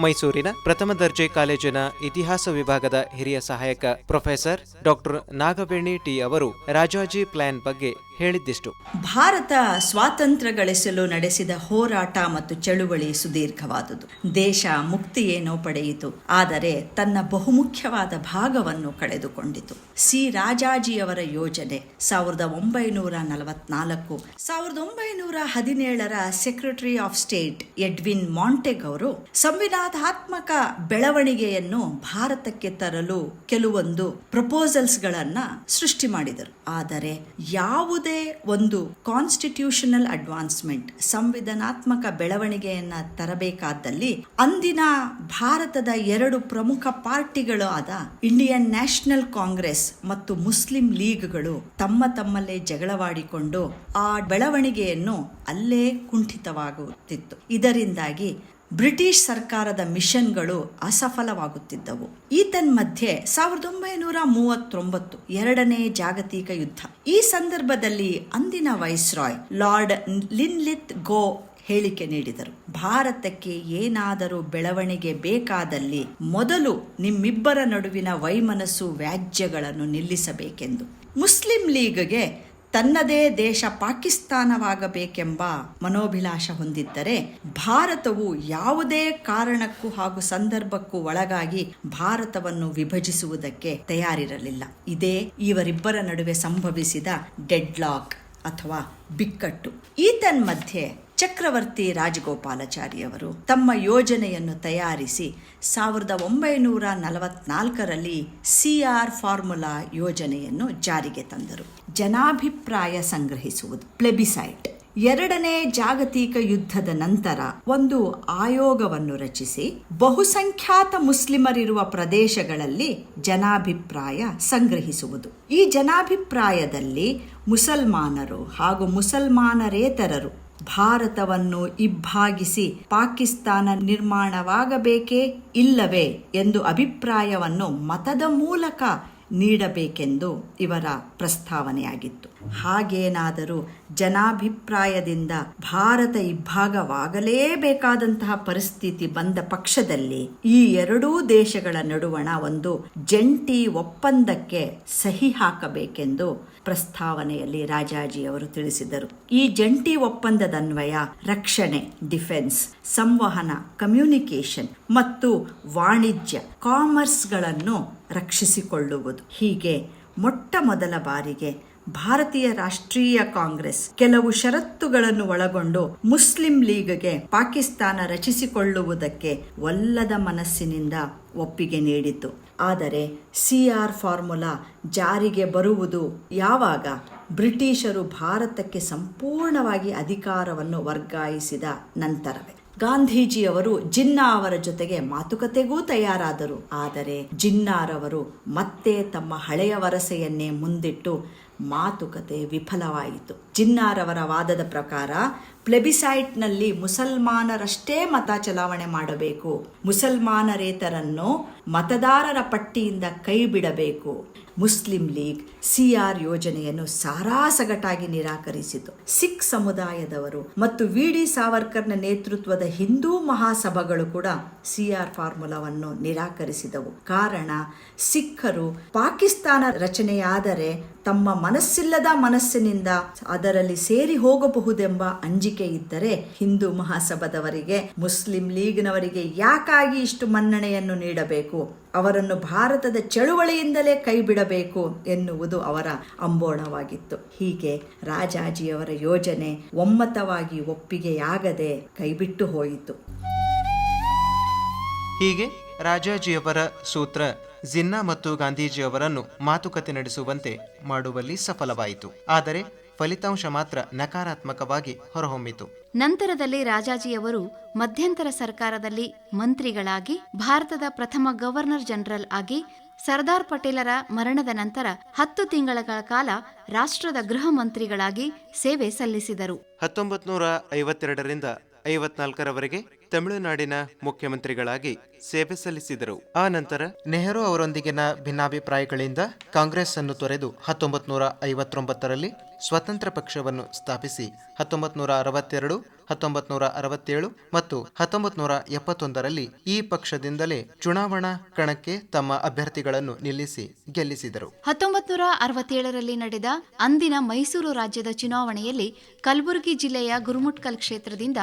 ಮೈಸೂರಿನ ಪ್ರಥಮ ದರ್ಜೆ ಕಾಲೇಜಿನ ಇತಿಹಾಸ ವಿಭಾಗದ ಹಿರಿಯ ಸಹಾಯಕ ಪ್ರೊಫೆಸರ್ ಡಾಕ್ಟರ್ ನಾಗವೇಣಿ ಟಿ ಅವರು ರಾಜಾಜಿ ಪ್ಲಾನ್ ಬಗ್ಗೆ ಹೇಳಿದ್ದಿಷ್ಟು. ಭಾರತ ಸ್ವಾತಂತ್ರ್ಯ ಗಳಿಸಲು ನಡೆಸಿದ ಹೋರಾಟ ಮತ್ತು ಚಳುವಳಿ ಸುದೀರ್ಘವಾದುದು. ದೇಶ ಮುಕ್ತಿಯೇನೋ ಪಡೆಯಿತು, ಆದರೆ ತನ್ನ ಬಹುಮುಖ್ಯವಾದ ಭಾಗವನ್ನು ಕಳೆದುಕೊಂಡಿತು. ಸಿ ರಾಜಾಜಿಯವರ ಯೋಜನೆ 1944 1917ರ ಸೆಕ್ರೆಟರಿ ಆಫ್ ಸ್ಟೇಟ್ ಎಡ್ವಿನ್ ಮಾಂಟೆಗ್ ಅವರು ಸಂವಿಧಾನಾತ್ಮಕ ಬೆಳವಣಿಗೆಯನ್ನು ಭಾರತಕ್ಕೆ ತರಲು ಕೆಲವೊಂದು ಪ್ರಪೋಸಲ್ಸ್ಗಳನ್ನ ಸೃಷ್ಟಿ ಮಾಡಿದರು. ಆದರೆ ಯಾವುದೇ ಒಂದು ಕಾನ್ಸ್ಟಿಟ್ಯೂಷನಲ್ ಅಡ್ವಾನ್ಸ್ಮೆಂಟ್, ಸಂವಿಧಾನಾತ್ಮಕ ಬೆಳವಣಿಗೆಯನ್ನ ತರಬೇಕಾದಲ್ಲಿ ಅಂದಿನ ಭಾರತದ 2 ಪ್ರಮುಖ ಪಾರ್ಟಿಗಳು ಆದ ಇಂಡಿಯನ್ ನ್ಯಾಷನಲ್ ಕಾಂಗ್ರೆಸ್ ಮತ್ತು ಮುಸ್ಲಿಂ ಲೀಗ್ಗಳು ತಮ್ಮಲ್ಲೇ ಜಗಳವಾಡಿಕೊಂಡು ಆ ಬೆಳವಣಿಗೆಯನ್ನು ಅಲ್ಲೇ ಕುಂಠಿತವಾಗುತ್ತಿತ್ತು. ಇದರಿಂದಾಗಿ ಬ್ರಿಟಿಷ್ ಸರ್ಕಾರದ ಮಿಷನ್ಗಳು ಅಸಫಲವಾಗುತ್ತಿದ್ದವು. ಈತನ್ಮಧ್ಯೆ 1939 ಎರಡನೇ ಜಾಗತಿಕ ಯುದ್ಧ. ಈ ಸಂದರ್ಭದಲ್ಲಿ ಅಂದಿನ ವೈಸ್ರಾಯ್ ಲಾರ್ಡ್ ಲಿನ್ಲಿತ್ ಗೋ ಹೇಳಿಕೆ ನೀಡಿದರು. ಭಾರತಕ್ಕೆ ಏನಾದರೂ ಬೆಳವಣಿಗೆ ಬೇಕಾದಲ್ಲಿ ಮೊದಲು ನಿಮ್ಮಿಬ್ಬರ ನಡುವಿನ ವೈಮನಸ್ಸು ವ್ಯಾಜ್ಯಗಳನ್ನು ನಿಲ್ಲಿಸಬೇಕೆಂದು. ಮುಸ್ಲಿಂ ಲೀಗ್ಗೆ ತನ್ನದೇ ದೇಶ ಪಾಕಿಸ್ತಾನವಾಗಬೇಕೆಂಬ ಮನೋಭಿಲಾಷ ಹೊಂದಿದ್ದರೆ ಭಾರತವು ಯಾವುದೇ ಕಾರಣಕ್ಕೂ ಹಾಗೂ ಸಂದರ್ಭಕ್ಕೂ ಒಳಗಾಗಿ ಭಾರತವನ್ನು ವಿಭಜಿಸುವುದಕ್ಕೆ ತಯಾರಿರಲಿಲ್ಲ. ಇದೇ ಇವರಿಬ್ಬರ ನಡುವೆ ಸಂಭವಿಸಿದ ಡೆಡ್ಲಾಕ್ ಅಥವಾ ಬಿಕ್ಕಟ್ಟು. ಈತನ್ಮಧ್ಯೆ ಚಕ್ರವರ್ತಿ ರಾಜಗೋಪಾಲಾಚಾರಿಯವರು ತಮ್ಮ ಯೋಜನೆಯನ್ನು ತಯಾರಿಸಿ 1944ರಲ್ಲಿ ಸಿಆರ್ ಫಾರ್ಮುಲಾ ಯೋಜನೆಯನ್ನು ಜಾರಿಗೆ ತಂದರು. ಜನಾಭಿಪ್ರಾಯ ಸಂಗ್ರಹಿಸುವುದು, ಪ್ಲೆಬಿಸೈಟ್. ಎರಡನೇ ಜಾಗತಿಕ ಯುದ್ಧದ ನಂತರ ಒಂದು ಆಯೋಗವನ್ನು ರಚಿಸಿ ಬಹುಸಂಖ್ಯಾತ ಮುಸ್ಲಿಮರಿರುವ ಪ್ರದೇಶಗಳಲ್ಲಿ ಜನಾಭಿಪ್ರಾಯ ಸಂಗ್ರಹಿಸುವುದು. ಈ ಜನಾಭಿಪ್ರಾಯದಲ್ಲಿ ಮುಸಲ್ಮಾನರು ಹಾಗೂ ಮುಸಲ್ಮಾನರೇತರರು ಭಾರತವನ್ನು ಇಬ್ಬಾಗಿಸಿ ಪಾಕಿಸ್ತಾನ ನಿರ್ಮಾಣವಾಗಬೇಕೇ ಇಲ್ಲವೇ ಎಂದು ಅಭಿಪ್ರಾಯವನ್ನು ಮತದ ಮೂಲಕ ನೀಡಬೇಕೆಂದು ಇವರ ಪ್ರಸ್ತಾವನೆಯಾಗಿತ್ತು. ಹಾಗೇನಾದರೂ ಜನಾಭಿಪ್ರಾಯದಿಂದ ಭಾರತ ಇಬ್ಬಾಗವಾಗಲೇಬೇಕಾದಂತಹ ಪರಿಸ್ಥಿತಿ ಬಂದ ಪಕ್ಷದಲ್ಲಿ ಈ ಎರಡೂ ದೇಶಗಳ ನಡುವಣ ಒಂದು ಜಂಟಿ ಒಪ್ಪಂದಕ್ಕೆ ಸಹಿ ಹಾಕಬೇಕೆಂದು ಪ್ರಸ್ತಾವನೆಯಲ್ಲಿ ರಾಜಾಜಿಯವರು ತಿಳಿಸಿದರು. ಈ ಜಂಟಿ ಒಪ್ಪಂದದನ್ವಯ ರಕ್ಷಣೆ, ಡಿಫೆನ್ಸ್, ಸಂವಹನ, ಕಮ್ಯುನಿಕೇಷನ್ ಮತ್ತು ವಾಣಿಜ್ಯ, ಕಾಮರ್ಸ್ಗಳನ್ನು ರಕ್ಷಿಸಿಕೊಳ್ಳುವುದು. ಹೀಗೆ ಮೊಟ್ಟ ಮೊದಲ ಬಾರಿಗೆ ಭಾರತೀಯ ರಾಷ್ಟ್ರೀಯ ಕಾಂಗ್ರೆಸ್ ಕೆಲವು ಷರತ್ತುಗಳನ್ನು ಒಳಗೊಂಡು ಮುಸ್ಲಿಂ ಲೀಗ್ಗೆ ಪಾಕಿಸ್ತಾನ ರಚಿಸಿಕೊಳ್ಳುವುದಕ್ಕೆ ಒಲ್ಲದ ಮನಸ್ಸಿನಿಂದ ಒಪ್ಪಿಗೆ ನೀಡಿತು. ಆದರೆ ಸಿಆರ್ ಫಾರ್ಮುಲಾ ಜಾರಿಗೆ ಬರುವುದು ಯಾವಾಗ? ಬ್ರಿಟಿಷರು ಭಾರತಕ್ಕೆ ಸಂಪೂರ್ಣವಾಗಿ ಅಧಿಕಾರವನ್ನು ವರ್ಗಾಯಿಸಿದ ನಂತರವೇ. ಗಾಂಧೀಜಿಯವರು ಜಿನ್ನಾ ಅವರ ಜೊತೆಗೆ ಮಾತುಕತೆಗೂ ತಯಾರಾದರು. ಆದರೆ ಜಿನ್ನಾರವರು ಮತ್ತೆ ತಮ್ಮ ಹಳೆಯ ವರಸೆಯನ್ನೇ ಮುಂದಿಟ್ಟು ಮಾತುಕತೆ ವಿಫಲವಾಯಿತು. ಜಿನ್ನಾರವರ ವಾದದ ಪ್ರಕಾರ ಪ್ಲೆಬಿಸೈಟ್ನಲ್ಲಿ ಮುಸಲ್ಮಾನರಷ್ಟೇ ಮತ ಚಲಾವಣೆ ಮಾಡಬೇಕು, ಮುಸಲ್ಮಾನರೇತರನ್ನು ಮತದಾರರ ಪಟ್ಟಿಯಿಂದ ಕೈ ಬಿಡಬೇಕು. ಮುಸ್ಲಿಂ ಲೀಗ್ ಸಿಆರ್ ಯೋಜನೆಯನ್ನು ಸಾರಾಸಗಟಾಗಿ ನಿರಾಕರಿಸಿತು. ಸಿಖ್ ಸಮುದಾಯದವರು ಮತ್ತು ವಿ.ಡಿ. ಸಾವರ್ಕರ್ನ ನೇತೃತ್ವದ ಹಿಂದೂ ಮಹಾಸಭೆಗಳು ಕೂಡ ಸಿಆರ್ ಫಾರ್ಮುಲಾವನ್ನು ನಿರಾಕರಿಸಿದವು. ಕಾರಣ, ಸಿಖ್ಖರು ಪಾಕಿಸ್ತಾನ ರಚನೆಯಾದರೆ ತಮ್ಮ ಮನಸ್ಸಿಲ್ಲದ ಮನಸ್ಸಿನಿಂದ ಅದರಲ್ಲಿ ಸೇರಿ ಹೋಗಬಹುದೆಂಬ ಅಂಜಿಕೆ ನಾಚಿಕೆ ಇದ್ದರೆ ಹಿಂದೂ ಮಹಾಸಭಾದವರಿಗೆ ಮುಸ್ಲಿಂ ಲೀಗ್ನವರಿಗೆ ಯಾಕಾಗಿ ಇಷ್ಟು ಮನ್ನಣೆಯನ್ನು ನೀಡಬೇಕು, ಅವರನ್ನು ಭಾರತದ ಚಳುವಳಿಯಿಂದಲೇ ಕೈಬಿಡಬೇಕು ಎನ್ನುವುದು ಅವರ ಅಂಬೋಣವಾಗಿತ್ತು. ಹೀಗೆ ರಾಜಾಜಿಯವರ ಯೋಜನೆ ಒಮ್ಮತವಾಗಿ ಒಪ್ಪಿಗೆಯಾಗದೆ ಕೈಬಿಟ್ಟು ಹೋಯಿತು. ಹೀಗೆ ರಾಜಾಜಿಯವರ ಸೂತ್ರ ಜಿನ್ನಾ ಮತ್ತು ಗಾಂಧೀಜಿಯವರನ್ನು ಮಾತುಕತೆ ನಡೆಸುವಂತೆ ಮಾಡುವಲ್ಲಿ ಸಫಲವಾಯಿತು. ಆದರೆ ಫಲಿತಾಂಶ ಮಾತ್ರ ನಕಾರಾತ್ಮಕವಾಗಿ ಹೊರಹೊಮ್ಮಿತು. ನಂತರದಲ್ಲಿ ರಾಜಾಜಿಯವರು ಮಧ್ಯಂತರ ಸರ್ಕಾರದಲ್ಲಿ ಮಂತ್ರಿಗಳಾಗಿ, ಭಾರತದ ಪ್ರಥಮ ಗವರ್ನರ್ ಜನರಲ್ ಆಗಿ, ಸರ್ದಾರ್ ಪಟೇಲರ ಮರಣದ ನಂತರ 10 ತಿಂಗಳ ಕಾಲ ರಾಷ್ಟ್ರದ ಗೃಹ ಮಂತ್ರಿಗಳಾಗಿ ಸೇವೆ ಸಲ್ಲಿಸಿದರು. 1952ರಿಂದ 54ರವರೆಗೆ ತಮಿಳುನಾಡಿನ ಮುಖ್ಯಮಂತ್ರಿಗಳಾಗಿ ಸೇವೆ ಸಲ್ಲಿಸಿದರು. ಆ ನಂತರ ನೆಹರು ಅವರೊಂದಿಗಿನ ಭಿನ್ನಾಭಿಪ್ರಾಯಗಳಿಂದ ಕಾಂಗ್ರೆಸ್ ಅನ್ನು ತೊರೆದು 1959ರಲ್ಲಿ ಸ್ವತಂತ್ರ ಪಕ್ಷವನ್ನು ಸ್ಥಾಪಿಸಿ 1962, 1967 ಮತ್ತು 1971ರಲ್ಲಿ ಈ ಪಕ್ಷದಿಂದಲೇ ಚುನಾವಣಾ ಕಣಕ್ಕೆ ತಮ್ಮ ಅಭ್ಯರ್ಥಿಗಳನ್ನು ನಿಲ್ಲಿಸಿ ಗೆಲ್ಲಿಸಿದರು. 1967ರಲ್ಲಿ ನಡೆದ ಅಂದಿನ ಮೈಸೂರು ರಾಜ್ಯದ ಚುನಾವಣೆಯಲ್ಲಿ ಕಲಬುರಗಿ ಜಿಲ್ಲೆಯ ಗುರುಮುಟ್ಕಲ್ ಕ್ಷೇತ್ರದಿಂದ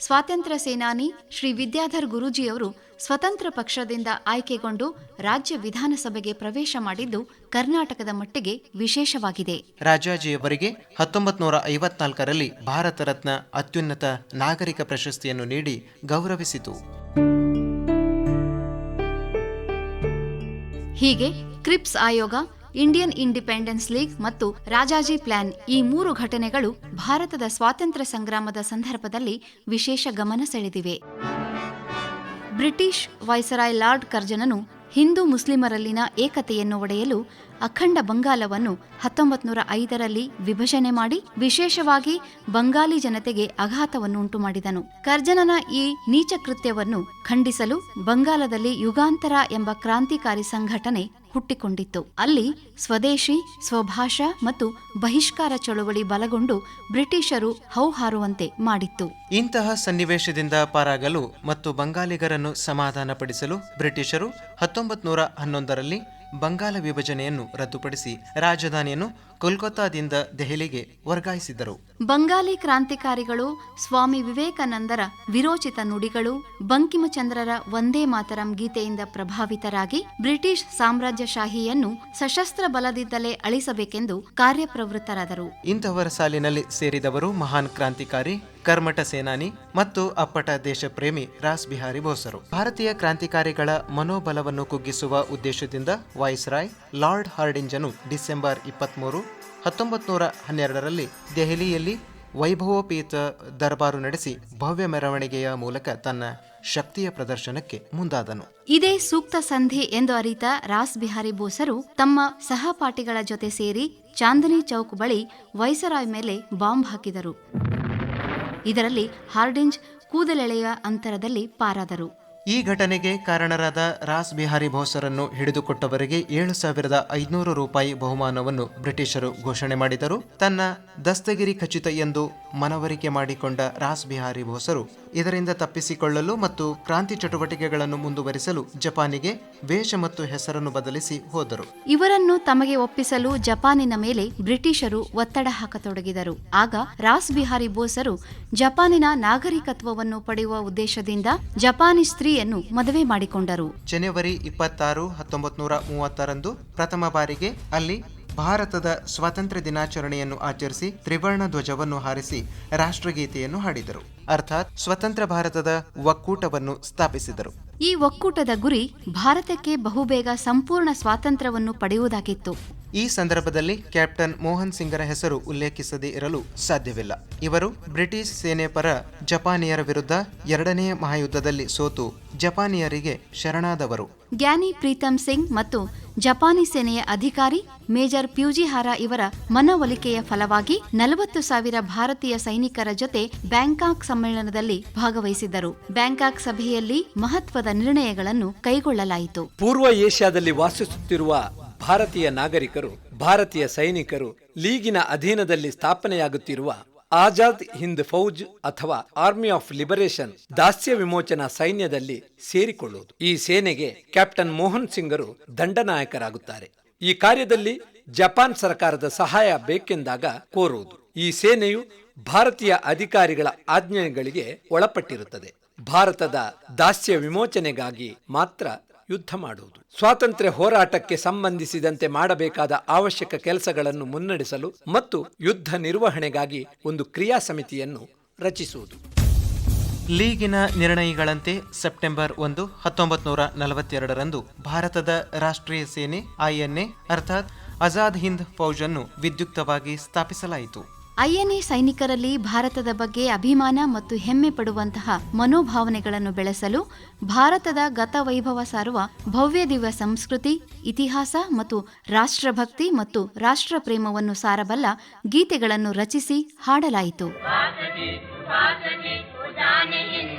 ಸ್ವಾತಂತ್ರ್ಯ ಸೇನಾನಿ ಶ್ರೀ ವಿದ್ಯಾಧರ್ ಗುರೂಜಿಯವರು ಸ್ವತಂತ್ರ ಪಕ್ಷದಿಂದ ಆಯ್ಕೆಗೊಂಡು ರಾಜ್ಯ ವಿಧಾನಸಭೆಗೆ ಪ್ರವೇಶ ಮಾಡಿದ್ದು ಕರ್ನಾಟಕದ ಮಟ್ಟಿಗೆ ವಿಶೇಷವಾಗಿದೆ. ರಾಜಾಜಿಯವರಿಗೆ 1954ರಲ್ಲಿ ಭಾರತ ರತ್ನ ಅತ್ಯುನ್ನತ ನಾಗರಿಕ ಪ್ರಶಸ್ತಿಯನ್ನು ನೀಡಿ ಗೌರವಿಸಿತು. ಹೀಗೆ ಕ್ರಿಪ್ಸ್ ಆಯೋಗ, ಇಂಡಿಯನ್ ಇಂಡಿಪೆಂಡೆನ್ಸ್ ಲೀಗ್ ಮತ್ತು ರಾಜಾಜಿ ಪ್ಲಾನ್ ಈ 3 ಘಟನೆಗಳು ಭಾರತದ ಸ್ವಾತಂತ್ರ್ಯ ಸಂಗ್ರಾಮದ ಸಂದರ್ಭದಲ್ಲಿ ವಿಶೇಷ ಗಮನ ಸೆಳೆದಿವೆ. ಬ್ರಿಟಿಷ್ ವೈಸರಾಯ್ ಲಾರ್ಡ್ ಕರ್ಜನನು ಹಿಂದೂ ಮುಸ್ಲಿಮರಲ್ಲಿನ ಏಕತೆಯನ್ನು ಒಡೆಯಲು ಅಖಂಡ ಬಂಗಾಲವನ್ನು 1905ರಲ್ಲಿ ವಿಭಜನೆ ಮಾಡಿ ವಿಶೇಷವಾಗಿ ಬಂಗಾಲಿ ಜನತೆಗೆ ಆಘಾತವನ್ನು ಉಂಟುಮಾಡಿದನು. ಕರ್ಜನನ ಈ ನೀಚ ಕೃತ್ಯವನ್ನು ಖಂಡಿಸಲು ಬಂಗಾಲದಲ್ಲಿ ಯುಗಾಂತರ ಎಂಬ ಕ್ರಾಂತಿಕಾರಿ ಸಂಘಟನೆ ಹುಟ್ಟಿಕೊಂಡಿತ್ತು. ಅಲ್ಲಿ ಸ್ವದೇಶಿ, ಸ್ವಭಾಷಾ ಮತ್ತು ಬಹಿಷ್ಕಾರ ಚಳುವಳಿ ಬಲಗೊಂಡು ಬ್ರಿಟಿಷರು ಹೌಹಾರುವಂತೆ ಮಾಡಿತ್ತು. ಇಂತಹ ಸನ್ನಿವೇಶದಿಂದ ಪಾರಾಗಲು ಮತ್ತು ಬಂಗಾಲಿಗರನ್ನು ಸಮಾಧಾನಪಡಿಸಲು ಬ್ರಿಟಿಷರು 1911ರಲ್ಲಿ ಬಂಗಾಲ ವಿಭಜನೆಯನ್ನು ರದ್ದುಪಡಿಸಿ ರಾಜಧಾನಿಯನ್ನು ಕೋಲ್ಕತ್ತಾದಿಂದ ದೆಹಲಿಗೆ ವರ್ಗಾಯಿಸಿದರು. ಬಂಗಾಲಿ ಕ್ರಾಂತಿಕಾರಿಗಳು ಸ್ವಾಮಿ ವಿವೇಕಾನಂದರ ವಿರೋಚಿತ ನುಡಿಗಳು, ಬಂಕಿಮಚಂದ್ರರ ವಂದೇ ಮಾತರಂ ಗೀತೆಯಿಂದ ಪ್ರಭಾವಿತರಾಗಿ ಬ್ರಿಟಿಷ್ ಸಾಮ್ರಾಜ್ಯಶಾಹಿಯನ್ನು ಸಶಸ್ತ್ರ ಬಲದಿಂದಲೇ ಅಳಿಸಬೇಕೆಂದು ಕಾರ್ಯಪ್ರವೃತ್ತರಾದರು. ಇಂಥವರ ಸಾಲಿನಲ್ಲಿ ಸೇರಿದವರು ಮಹಾನ್ ಕ್ರಾಂತಿಕಾರಿ, ಕರ್ಮಠ ಸೇನಾನಿ ಮತ್ತು ಅಪ್ಪಟ ದೇಶಪ್ರೇಮಿ ರಾಸ್ ಬಿಹಾರಿ ಬೋಸರು. ಭಾರತೀಯ ಕ್ರಾಂತಿಕಾರಿಗಳ ಮನೋಬಲವನ್ನು ಕುಗ್ಗಿಸುವ ಉದ್ದೇಶದಿಂದ ವಾಯ್ಸ್ರಾಯ್ ಲಾರ್ಡ್ ಹಾರ್ಡಿಂಜನು ಡಿಸೆಂಬರ್ 23, 1912ರಲ್ಲಿ ದೆಹಲಿಯಲ್ಲಿ ವೈಭವೋಪೇತ ದರ್ಬಾರು ನಡೆಸಿ ಭವ್ಯ ಮೆರವಣಿಗೆಯ ಮೂಲಕ ತನ್ನ ಶಕ್ತಿಯ ಪ್ರದರ್ಶನಕ್ಕೆ ಮುಂದಾದನು. ಇದೇ ಸೂಕ್ತ ಸಂಧಿ ಎಂದು ಅರಿತ ರಾಸ್ ಬಿಹಾರಿ ಬೋಸರು ತಮ್ಮ ಸಹಪಾಠಿಗಳ ಜೊತೆ ಸೇರಿ ಚಾಂದನಿ ಚೌಕ್ ಬಳಿ ವೈಸರಾಯ್ ಮೇಲೆ ಬಾಂಬ್ ಹಾಕಿದರು. ಇದರಲ್ಲಿ ಹಾರ್ಡಿಂಜ್ ಕೂದಲೆಳೆಯ ಅಂತರದಲ್ಲಿ ಪಾರಾದರು. ಈ ಘಟನೆಗೆ ಕಾರಣರಾದ ರಾಸ್ ಬಿಹಾರಿ ಬೋಸರನ್ನು ಹಿಡಿದುಕೊಟ್ಟವರಿಗೆ 7,500 ರೂಪಾಯಿ ಬಹುಮಾನವನ್ನು ಬ್ರಿಟಿಷರು ಘೋಷಣೆ ಮಾಡಿದರು. ತನ್ನ ದಸ್ತಗಿರಿ ಖಚಿತ ಎಂದು ಮನವರಿಕೆ ಮಾಡಿಕೊಂಡ ರಾಸ್ ಬಿಹಾರಿ ಬೋಸರು ಇದರಿಂದ ತಪ್ಪಿಸಿಕೊಳ್ಳಲು ಮತ್ತು ಕ್ರಾಂತಿ ಚಟುವಟಿಕೆಗಳನ್ನು ಮುಂದುವರಿಸಲು ಜಪಾನಿಗೆ ವೇಷ ಮತ್ತು ಹೆಸರನ್ನು ಬದಲಿಸಿ ಹೋದರು. ಇವರನ್ನು ತಮಗೆ ಒಪ್ಪಿಸಲು ಜಪಾನಿನ ಮೇಲೆ ಬ್ರಿಟಿಷರು ಒತ್ತಡ ಹಾಕತೊಡಗಿದರು. ಆಗ ರಾಸ್ ಬಿಹಾರಿ ಬೋಸರು ಜಪಾನಿನ ನಾಗರಿಕತ್ವವನ್ನು ಪಡೆಯುವ ಉದ್ದೇಶದಿಂದ ಜಪಾನಿ ಸ್ತ್ರೀಯನ್ನು ಮದುವೆ ಮಾಡಿಕೊಂಡರು. ಜನವರಿ 26, 1930ರಂದು ಪ್ರಥಮ ಬಾರಿಗೆ ಅಲ್ಲಿ ಭಾರತದ ಸ್ವಾತಂತ್ರ್ಯ ದಿನಾಚರಣೆಯನ್ನು ಆಚರಿಸಿ ತ್ರಿವರ್ಣ ಧ್ವಜವನ್ನು ಹಾರಿಸಿ ರಾಷ್ಟ್ರಗೀತೆಯನ್ನು ಹಾಡಿದರು. ಅರ್ಥಾತ್ ಸ್ವತಂತ್ರ ಭಾರತದ ಒಕ್ಕೂಟವನ್ನು ಸ್ಥಾಪಿಸಿದರು. ಈ ಒಕ್ಕೂಟದ ಗುರಿ ಭಾರತಕ್ಕೆ ಬಹುಬೇಗ ಸಂಪೂರ್ಣ ಸ್ವಾತಂತ್ರ್ಯವನ್ನು ಪಡೆಯುವುದಾಗಿತ್ತು. ಈ ಸಂದರ್ಭದಲ್ಲಿ ಕ್ಯಾಪ್ಟನ್ ಮೋಹನ್ ಸಿಂಗರ ಹೆಸರು ಉಲ್ಲೇಖಿಸದೇ ಇರಲು ಸಾಧ್ಯವಿಲ್ಲ. ಇವರು ಬ್ರಿಟಿಷ್ ಸೇನೆ ಪರ ಜಪಾನಿಯರ ವಿರುದ್ಧ 2ನೇ ಮಹಾಯುದ್ಧದಲ್ಲಿ ಸೋತು ಜಪಾನಿಯರಿಗೆ ಶರಣಾದವರು. ಗ್ಯಾನಿ ಪ್ರೀತಮ್ ಸಿಂಗ್ ಮತ್ತು ಜಪಾನಿ ಸೇನೆಯ ಅಧಿಕಾರಿ ಮೇಜರ್ ಪ್ಯೂಜಿಹಾರಾ ಇವರ ಮನವೊಲಿಕೆಯ ಫಲವಾಗಿ 40,000 ಭಾರತೀಯ ಸೈನಿಕರ ಜೊತೆ ಬ್ಯಾಂಕಾಕ್ ಸಮ್ಮೇಳನದಲ್ಲಿ ಭಾಗವಹಿಸಿದ್ದರು. ಬ್ಯಾಂಕಾಕ್ ಸಭೆಯಲ್ಲಿ ಮಹತ್ವದ ನಿರ್ಣಯಗಳನ್ನು ಕೈಗೊಳ್ಳಲಾಯಿತು. ಪೂರ್ವ ಏಷ್ಯಾದಲ್ಲಿ ವಾಸಿಸುತ್ತಿರುವ ಭಾರತೀಯ ನಾಗರಿಕರು, ಭಾರತೀಯ ಸೈನಿಕರು ಲೀಗಿನ ಅಧೀನದಲ್ಲಿ ಸ್ಥಾಪನೆಯಾಗುತ್ತಿರುವ ಆಜಾದ್ ಹಿಂದ್ ಫೌಜ್ ಅಥವಾ ಆರ್ಮಿ ಆಫ್ ಲಿಬರೇಷನ್ ದಾಸ್ಯ ವಿಮೋಚನಾ ಸೈನ್ಯದಲ್ಲಿ ಸೇರಿಕೊಳ್ಳುವುದು. ಈ ಸೇನೆಗೆ ಕ್ಯಾಪ್ಟನ್ ಮೋಹನ್ ಸಿಂಗರು ದಂಡನಾಯಕರಾಗುತ್ತಾರೆ. ಈ ಕಾರ್ಯದಲ್ಲಿ ಜಪಾನ್ ಸರ್ಕಾರದ ಸಹಾಯ ಬೇಕೆಂದಾಗ ಕೋರುವುದು. ಈ ಸೇನೆಯು ಭಾರತೀಯ ಅಧಿಕಾರಿಗಳ ಆಜ್ಞೆಗಳಿಗೆ ಒಳಪಟ್ಟಿರುತ್ತದೆ. ಭಾರತದ ದಾಸ್ಯ ವಿಮೋಚನೆಗಾಗಿ ಮಾತ್ರ ಯುದ್ಧ ಮಾಡುವುದು, ಸ್ವಾತಂತ್ರ್ಯ ಹೋರಾಟಕ್ಕೆ ಸಂಬಂಧಿಸಿದಂತೆ ಮಾಡಬೇಕಾದ ಅವಶ್ಯಕ ಕೆಲಸಗಳನ್ನು ಮುನ್ನಡೆಸಲು ಮತ್ತು ಯುದ್ಧ ನಿರ್ವಹಣೆಗಾಗಿ ಒಂದು ಕ್ರಿಯಾ ಸಮಿತಿಯನ್ನು ರಚಿಸುವುದು. ಲೀಗಿನ ನಿರ್ಣಯಗಳಂತೆ ಸೆಪ್ಟೆಂಬರ್ 1, 1942ರಂದು ಭಾರತದ ರಾಷ್ಟ್ರೀಯ ಸೇನೆ ಐಎನ್ಎ ಅರ್ಥಾತ್ ಆಜಾದ್ ಹಿಂದ್ ಫೌಜನ್ನು ವಿದ್ಯುಕ್ತವಾಗಿ ಸ್ಥಾಪಿಸಲಾಯಿತು. ಐಎನ್ಎ ಸೈನಿಕರಲ್ಲಿ ಭಾರತದ ಬಗ್ಗೆ ಅಭಿಮಾನ ಮತ್ತು ಹೆಮ್ಮೆ ಪಡುವಂತಹ ಮನೋಭಾವನೆಗಳನ್ನು ಬೆಳೆಸಲು ಭಾರತದ ಗತವೈಭವ ಸಾರುವ ಭವ್ಯ ದಿವ್ಯ ಸಂಸ್ಕೃತಿ, ಇತಿಹಾಸ ಮತ್ತು ರಾಷ್ಟ್ರಭಕ್ತಿ ಮತ್ತು ರಾಷ್ಟ್ರಪ್ರೇಮವನ್ನು ಸಾರಬಲ್ಲ ಗೀತೆಗಳನ್ನು ರಚಿಸಿ ಹಾಡಲಾಯಿತು.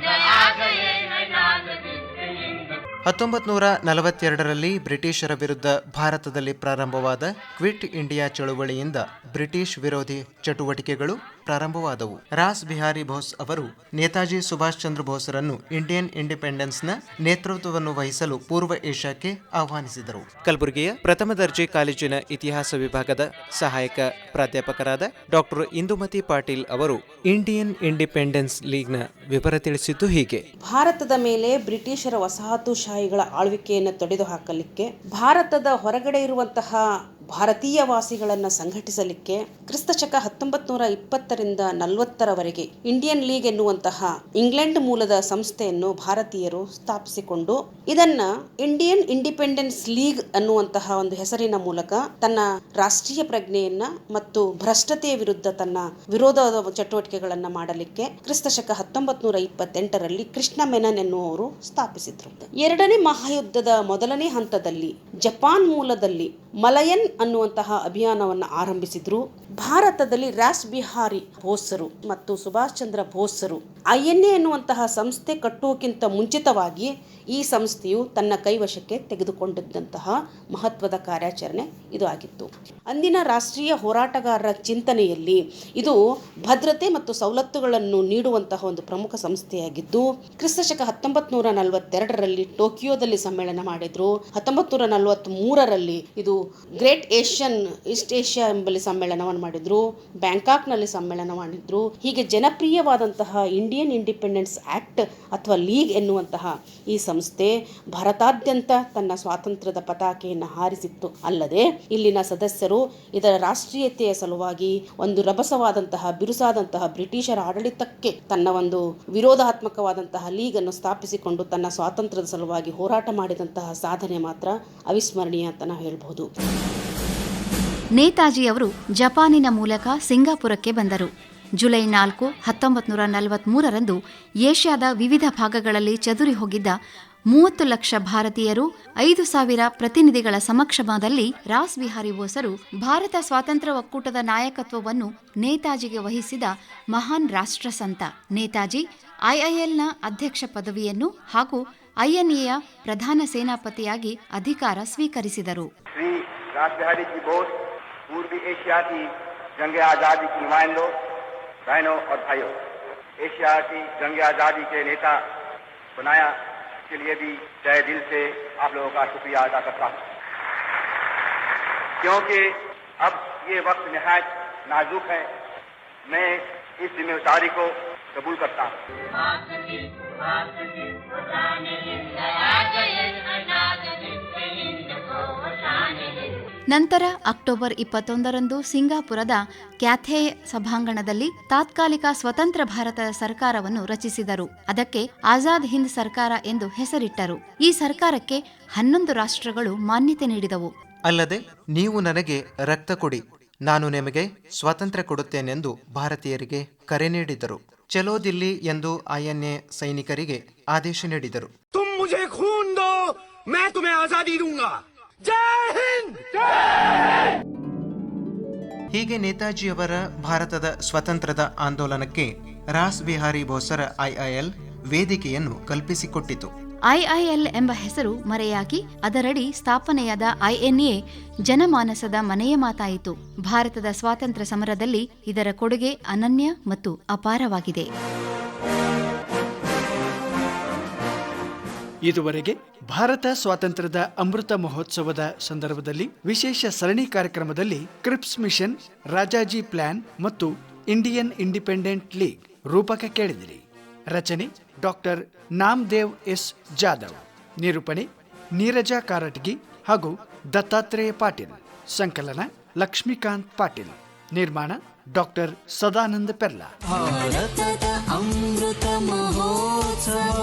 1942ರಲ್ಲಿ ಬ್ರಿಟಿಷರ ವಿರುದ್ಧ ಭಾರತದಲ್ಲಿ ಪ್ರಾರಂಭವಾದ ಕ್ವಿಟ್ ಇಂಡಿಯಾ ಚಳುವಳಿಯಿಂದ ಬ್ರಿಟಿಷ್ ವಿರೋಧಿ ಚಟುವಟಿಕೆಗಳು ಪ್ರಾರಂಭವಾದವು. ರಾಸ್ ಬಿಹಾರಿ ಬೋಸ್ ಅವರು ನೇತಾಜಿ ಸುಭಾಷ್ ಚಂದ್ರ ಬೋಸರನ್ನು ಇಂಡಿಯನ್ ಇಂಡಿಪೆಂಡೆನ್ಸ್ನ ನೇತೃತ್ವವನ್ನು ವಹಿಸಲು ಪೂರ್ವ ಏಷ್ಯಾಕ್ಕೆ ಆಹ್ವಾನಿಸಿದರು. ಕಲಬುರಗಿಯ ಪ್ರಥಮ ದರ್ಜೆ ಕಾಲೇಜಿನ ಇತಿಹಾಸ ವಿಭಾಗದ ಸಹಾಯಕ ಪ್ರಾಧ್ಯಾಪಕರಾದ ಡಾಕ್ಟರ್ ಇಂದುಮತಿ ಪಾಟೀಲ್ ಅವರು ಇಂಡಿಯನ್ ಇಂಡಿಪೆಂಡೆನ್ಸ್ ಲೀಗ್ನ ವಿವರ ತಿಳಿಸಿದ್ದು ಹೀಗೆ. ಭಾರತದ ಮೇಲೆ ಬ್ರಿಟಿಷರ ವಸಾಹತುಶಾಹಿಗಳ ಆಳ್ವಿಕೆಯನ್ನು ತೊಡೆದುಹಾಕಲಿಕ್ಕೆ, ಭಾರತದ ಹೊರಗಡೆ ಇರುವಂತಹ ಭಾರತೀಯ ವಾಸಿಗಳನ್ನು ಸಂಘಟಿಸಲಿಕ್ಕೆ ಕ್ರಿಸ್ತಶಕ 1920ರಿಂದ 40ರವರೆಗೆ ಇಂಡಿಯನ್ ಲೀಗ್ ಎನ್ನುವಂತಹ ಇಂಗ್ಲೆಂಡ್ ಮೂಲದ ಸಂಸ್ಥೆಯನ್ನು ಭಾರತೀಯರು ಸ್ಥಾಪಿಸಿಕೊಂಡು ಇದನ್ನ ಇಂಡಿಯನ್ ಇಂಡಿಪೆಂಡೆನ್ಸ್ ಲೀಗ್ ಅನ್ನುವಂತಹ ಒಂದು ಹೆಸರಿನ ಮೂಲಕ ತನ್ನ ರಾಷ್ಟ್ರೀಯ ಪ್ರಜ್ಞೆಯನ್ನ ಮತ್ತು ಭ್ರಷ್ಟತೆಯ ವಿರುದ್ಧ ತನ್ನ ವಿರೋಧದ ಚಟುವಟಿಕೆಗಳನ್ನ ಮಾಡಲಿಕ್ಕೆ ಕ್ರಿಸ್ತಶಕ 1928ರಲ್ಲಿ ಕೃಷ್ಣ ಮೆನನ್ ಎನ್ನುವರು ಸ್ಥಾಪಿಸಿದ್ರು. ಎರಡನೇ ಮಹಾಯುದ್ಧದ ಮೊದಲನೇ ಹಂತದಲ್ಲಿ ಜಪಾನ್ ಮೂಲದಲ್ಲಿ ಮಲಯನ್ ಅನ್ನುವಂತಹ ಅಭಿಯಾನವನ್ನು ಆರಂಭಿಸಿದ್ರು. ಭಾರತದಲ್ಲಿ ರಾಸ್ ಬಿಹಾರಿ ಬೋಸರು ಮತ್ತು ಸುಭಾಷ್ ಚಂದ್ರ ಬೋಸರು ಐಎನ್ಎ ಎನ್ನುವಂತಹ ಸಂಸ್ಥೆ ಕಟ್ಟುವಕ್ಕಿಂತ ಮುಂಚಿತವಾಗಿ ಈ ಸಂಸ್ಥೆಯು ತನ್ನ ಕೈವಶಕ್ಕೆ ತೆಗೆದುಕೊಂಡಿದ್ದಂತಹ ಮಹತ್ವದ ಕಾರ್ಯಾಚರಣೆ ಇದು ಆಗಿತ್ತು. ಅಂದಿನ ರಾಷ್ಟ್ರೀಯ ಹೋರಾಟಗಾರರ ಚಿಂತನೆಯಲ್ಲಿ ಇದು ಭದ್ರತೆ ಮತ್ತು ಸವಲತ್ತುಗಳನ್ನು ನೀಡುವಂತಹ ಒಂದು ಪ್ರಮುಖ ಸಂಸ್ಥೆಯಾಗಿದ್ದು, ಕ್ರಿಸ್ತಶಕ 1942ರಲ್ಲಿ ಟೋಕಿಯೋದಲ್ಲಿ ಸಮ್ಮೇಳನ ಮಾಡಿದ್ರು. 1943ರಲ್ಲಿ ಇದು ಗ್ರೇಟ್ ಈಸ್ಟ್ ಏಷ್ಯಾ ಎಂಬಲ್ಲಿ ಸಮ್ಮೇಳನವನ್ನು ಮಾಡಿದ್ರು. ಬ್ಯಾಂಕಾಕ್ನಲ್ಲಿ ಸಮ್ಮೇಳನ ಮಾಡಿದ್ರು. ಹೀಗೆ ಜನಪ್ರಿಯವಾದಂತಹ ಇಂಡಿಯನ್ ಇಂಡಿಪೆಂಡೆನ್ಸ್ ಆಕ್ಟ್ ಅಥವಾ ಲೀಗ್ ಎನ್ನುವಂತಹ ಈ ಸಂಸ್ಥೆ ಭಾರತಾದ್ಯಂತ ತನ್ನ ಸ್ವಾತಂತ್ರ್ಯದ ಪತಾಕೆಯನ್ನು ಹಾರಿಸಿತ್ತು. ಅಲ್ಲದೆ ಇಲ್ಲಿನ ಸದಸ್ಯರು ಇದರ ರಾಷ್ಟ್ರೀಯತೆಯ ಸಲುವಾಗಿ ಒಂದು ರಭಸವಾದಂತಹ ಬಿರುಸಾದಂತಹ ಬ್ರಿಟಿಷರ ಆಡಳಿತಕ್ಕೆ ತನ್ನ ಒಂದು ವಿರೋಧಾತ್ಮಕವಾದಂತಹ ಲೀಗ್ ಅನ್ನು ಸ್ಥಾಪಿಸಿಕೊಂಡು ತನ್ನ ಸ್ವಾತಂತ್ರ್ಯದ ಸಲುವಾಗಿ ಹೋರಾಟ ಮಾಡಿದಂತಹ ಸಾಧನೆ ಮಾತ್ರ ಅವಿಸ್ಮರಣೀಯ ಅಂತ ನಾವು ಹೇಳ್ಬಹುದು. ನೇತಾಜಿಯವರು ಜಪಾನಿನ ಮೂಲಕ ಸಿಂಗಾಪುರಕ್ಕೆ ಬಂದರು. ಜುಲೈ 4, 1943ರಂದು ಏಷ್ಯಾದ ವಿವಿಧ ಭಾಗಗಳಲ್ಲಿ ಚದುರಿ ಹೋಗಿದ್ದ 30 ಲಕ್ಷ ಭಾರತೀಯರು 5,000 ಪ್ರತಿನಿಧಿಗಳ ಸಮಕ್ಷಮದಲ್ಲಿ ರಾಸ್ ಬಿಹಾರಿ ಬೋಸರು ಭಾರತ ಸ್ವಾತಂತ್ರ್ಯ ಒಕ್ಕೂಟದ ನಾಯಕತ್ವವನ್ನು ನೇತಾಜಿಗೆ ವಹಿಸಿದ ಮಹಾನ್ ರಾಷ್ಟ್ರಸಂತ. ನೇತಾಜಿ ಐಐಎಲ್ನ ಅಧ್ಯಕ್ಷ ಪದವಿಯನ್ನು ಹಾಗೂ ಐಎನ್ಎಯ ಪ್ರಧಾನ ಸೇನಾಪತಿಯಾಗಿ ಅಧಿಕಾರ ಸ್ವೀಕರಿಸಿದರು. श्री रास बिहारी जी बोस पूर्वी एशिया की जंग आज़ादी की नुमाइंदों, बहनों और भाइयों, एशिया की जंग आज़ादी के नेता बनाया, इसके लिए भी तहे दिल से आप लोगों का शुक्रिया अदा करता हूँ, क्योंकि अब ये वक्त निहायत नाजुक है. मैं इस जिम्मेदारी को कबूल करता हूँ. ನಂತರ ಅಕ್ಟೋಬರ್ 21ರಂದು ಸಿಂಗಾಪುರದ ಕ್ಯಾಥೆ ಸಭಾಂಗಣದಲ್ಲಿ ತಾತ್ಕಾಲಿಕ ಸ್ವತಂತ್ರ ಭಾರತದ ಸರ್ಕಾರವನ್ನು ರಚಿಸಿದರು. ಅದಕ್ಕೆ ಆಜಾದ್ ಹಿಂದ್ ಸರ್ಕಾರ ಎಂದು ಹೆಸರಿಟ್ಟರು. ಈ ಸರ್ಕಾರಕ್ಕೆ 11 ರಾಷ್ಟ್ರಗಳು ಮಾನ್ಯತೆ ನೀಡಿದವು. ಅಲ್ಲದೆ ನೀವು ನನಗೆ ರಕ್ತ ಕೊಡಿ, ನಾನು ನಿಮಗೆ ಸ್ವಾತಂತ್ರ್ಯ ಕೊಡುತ್ತೇನೆಂದು ಭಾರತೀಯರಿಗೆ ಕರೆ ನೀಡಿದರು. ಚಲೋ ದಿಲ್ಲಿ ಎಂದು ಐಎನ್ಎ ಸೈನಿಕರಿಗೆ ಆದೇಶ ನೀಡಿದರು. ತುಮ್ ಮುझे खून दो, मैं तुम्हें आजादी दूंगा. ಹೀಗೆ ನೇತಾಜಿಯವರ ಭಾರತದ ಸ್ವಾತಂತ್ರ್ಯದ ಆಂದೋಲನಕ್ಕೆ ರಾಸ್ ಬಿಹಾರಿ ಬೋಸರ ಐಐಎಲ್ ವೇದಿಕೆಯನ್ನು ಕಲ್ಪಿಸಿಕೊಟ್ಟಿತು. ಐಐಎಲ್ ಎಂಬ ಹೆಸರು ಮರೆಯಾಗಿ ಅದರಡಿ ಸ್ಥಾಪನೆಯಾದ ಐಎನ್ಎ ಜನಮಾನಸದ ಮನೆಯ ಮಾತಾಯಿತು. ಭಾರತದ ಸ್ವಾತಂತ್ರ್ಯ ಸಮರದಲ್ಲಿ ಇದರ ಕೊಡುಗೆ ಅನನ್ಯ ಮತ್ತು ಅಪಾರವಾಗಿದೆ. ಇದುವರೆಗೆ ಭಾರತ ಸ್ವಾತಂತ್ರ್ಯದ ಅಮೃತ ಮಹೋತ್ಸವದ ಸಂದರ್ಭದಲ್ಲಿ ವಿಶೇಷ ಸರಣಿ ಕಾರ್ಯಕ್ರಮದಲ್ಲಿ ಕ್ರಿಪ್ಸ್ ಮಿಷನ್, ರಾಜಾಜಿ ಪ್ಲಾನ್ ಮತ್ತು ಇಂಡಿಯನ್ ಇಂಡಿಪೆಂಡೆಂಟ್ ಲೀಗ್ ರೂಪಕ ಕೇಳಿದಿರಿ. ರಚನೆ ಡಾಕ್ಟರ್ ನಾಮದೇವ್ ಎಸ್ ಜಾಧವ್. ನಿರೂಪಣೆ ನೀರಜಾ ಕಾರಟಗಿ ಹಾಗೂ ದತ್ತಾತ್ರೇಯ ಪಾಟೀಲ್. ಸಂಕಲನ ಲಕ್ಷ್ಮೀಕಾಂತ್ ಪಾಟೀಲ್. ನಿರ್ಮಾಣ ಡಾಕ್ಟರ್ ಸದಾನಂದ ಪೆರ್ಲಾ. ಭಾರತದ ಅಮೃತ ಮಹೋತ್ಸವ.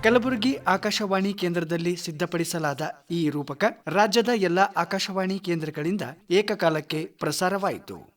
ಕಲಬುರಗಿ ಆಕಾಶವಾಣಿ ಕೇಂದ್ರದಲ್ಲಿ ಸಿದ್ಧಪಡಿಸಲಾದ ಈ ರೂಪಕ ರಾಜ್ಯದ ಎಲ್ಲ ಆಕಾಶವಾಣಿ ಕೇಂದ್ರಗಳಿಂದ ಏಕಕಾಲಕ್ಕೆ ಪ್ರಸಾರವಾಯಿತು.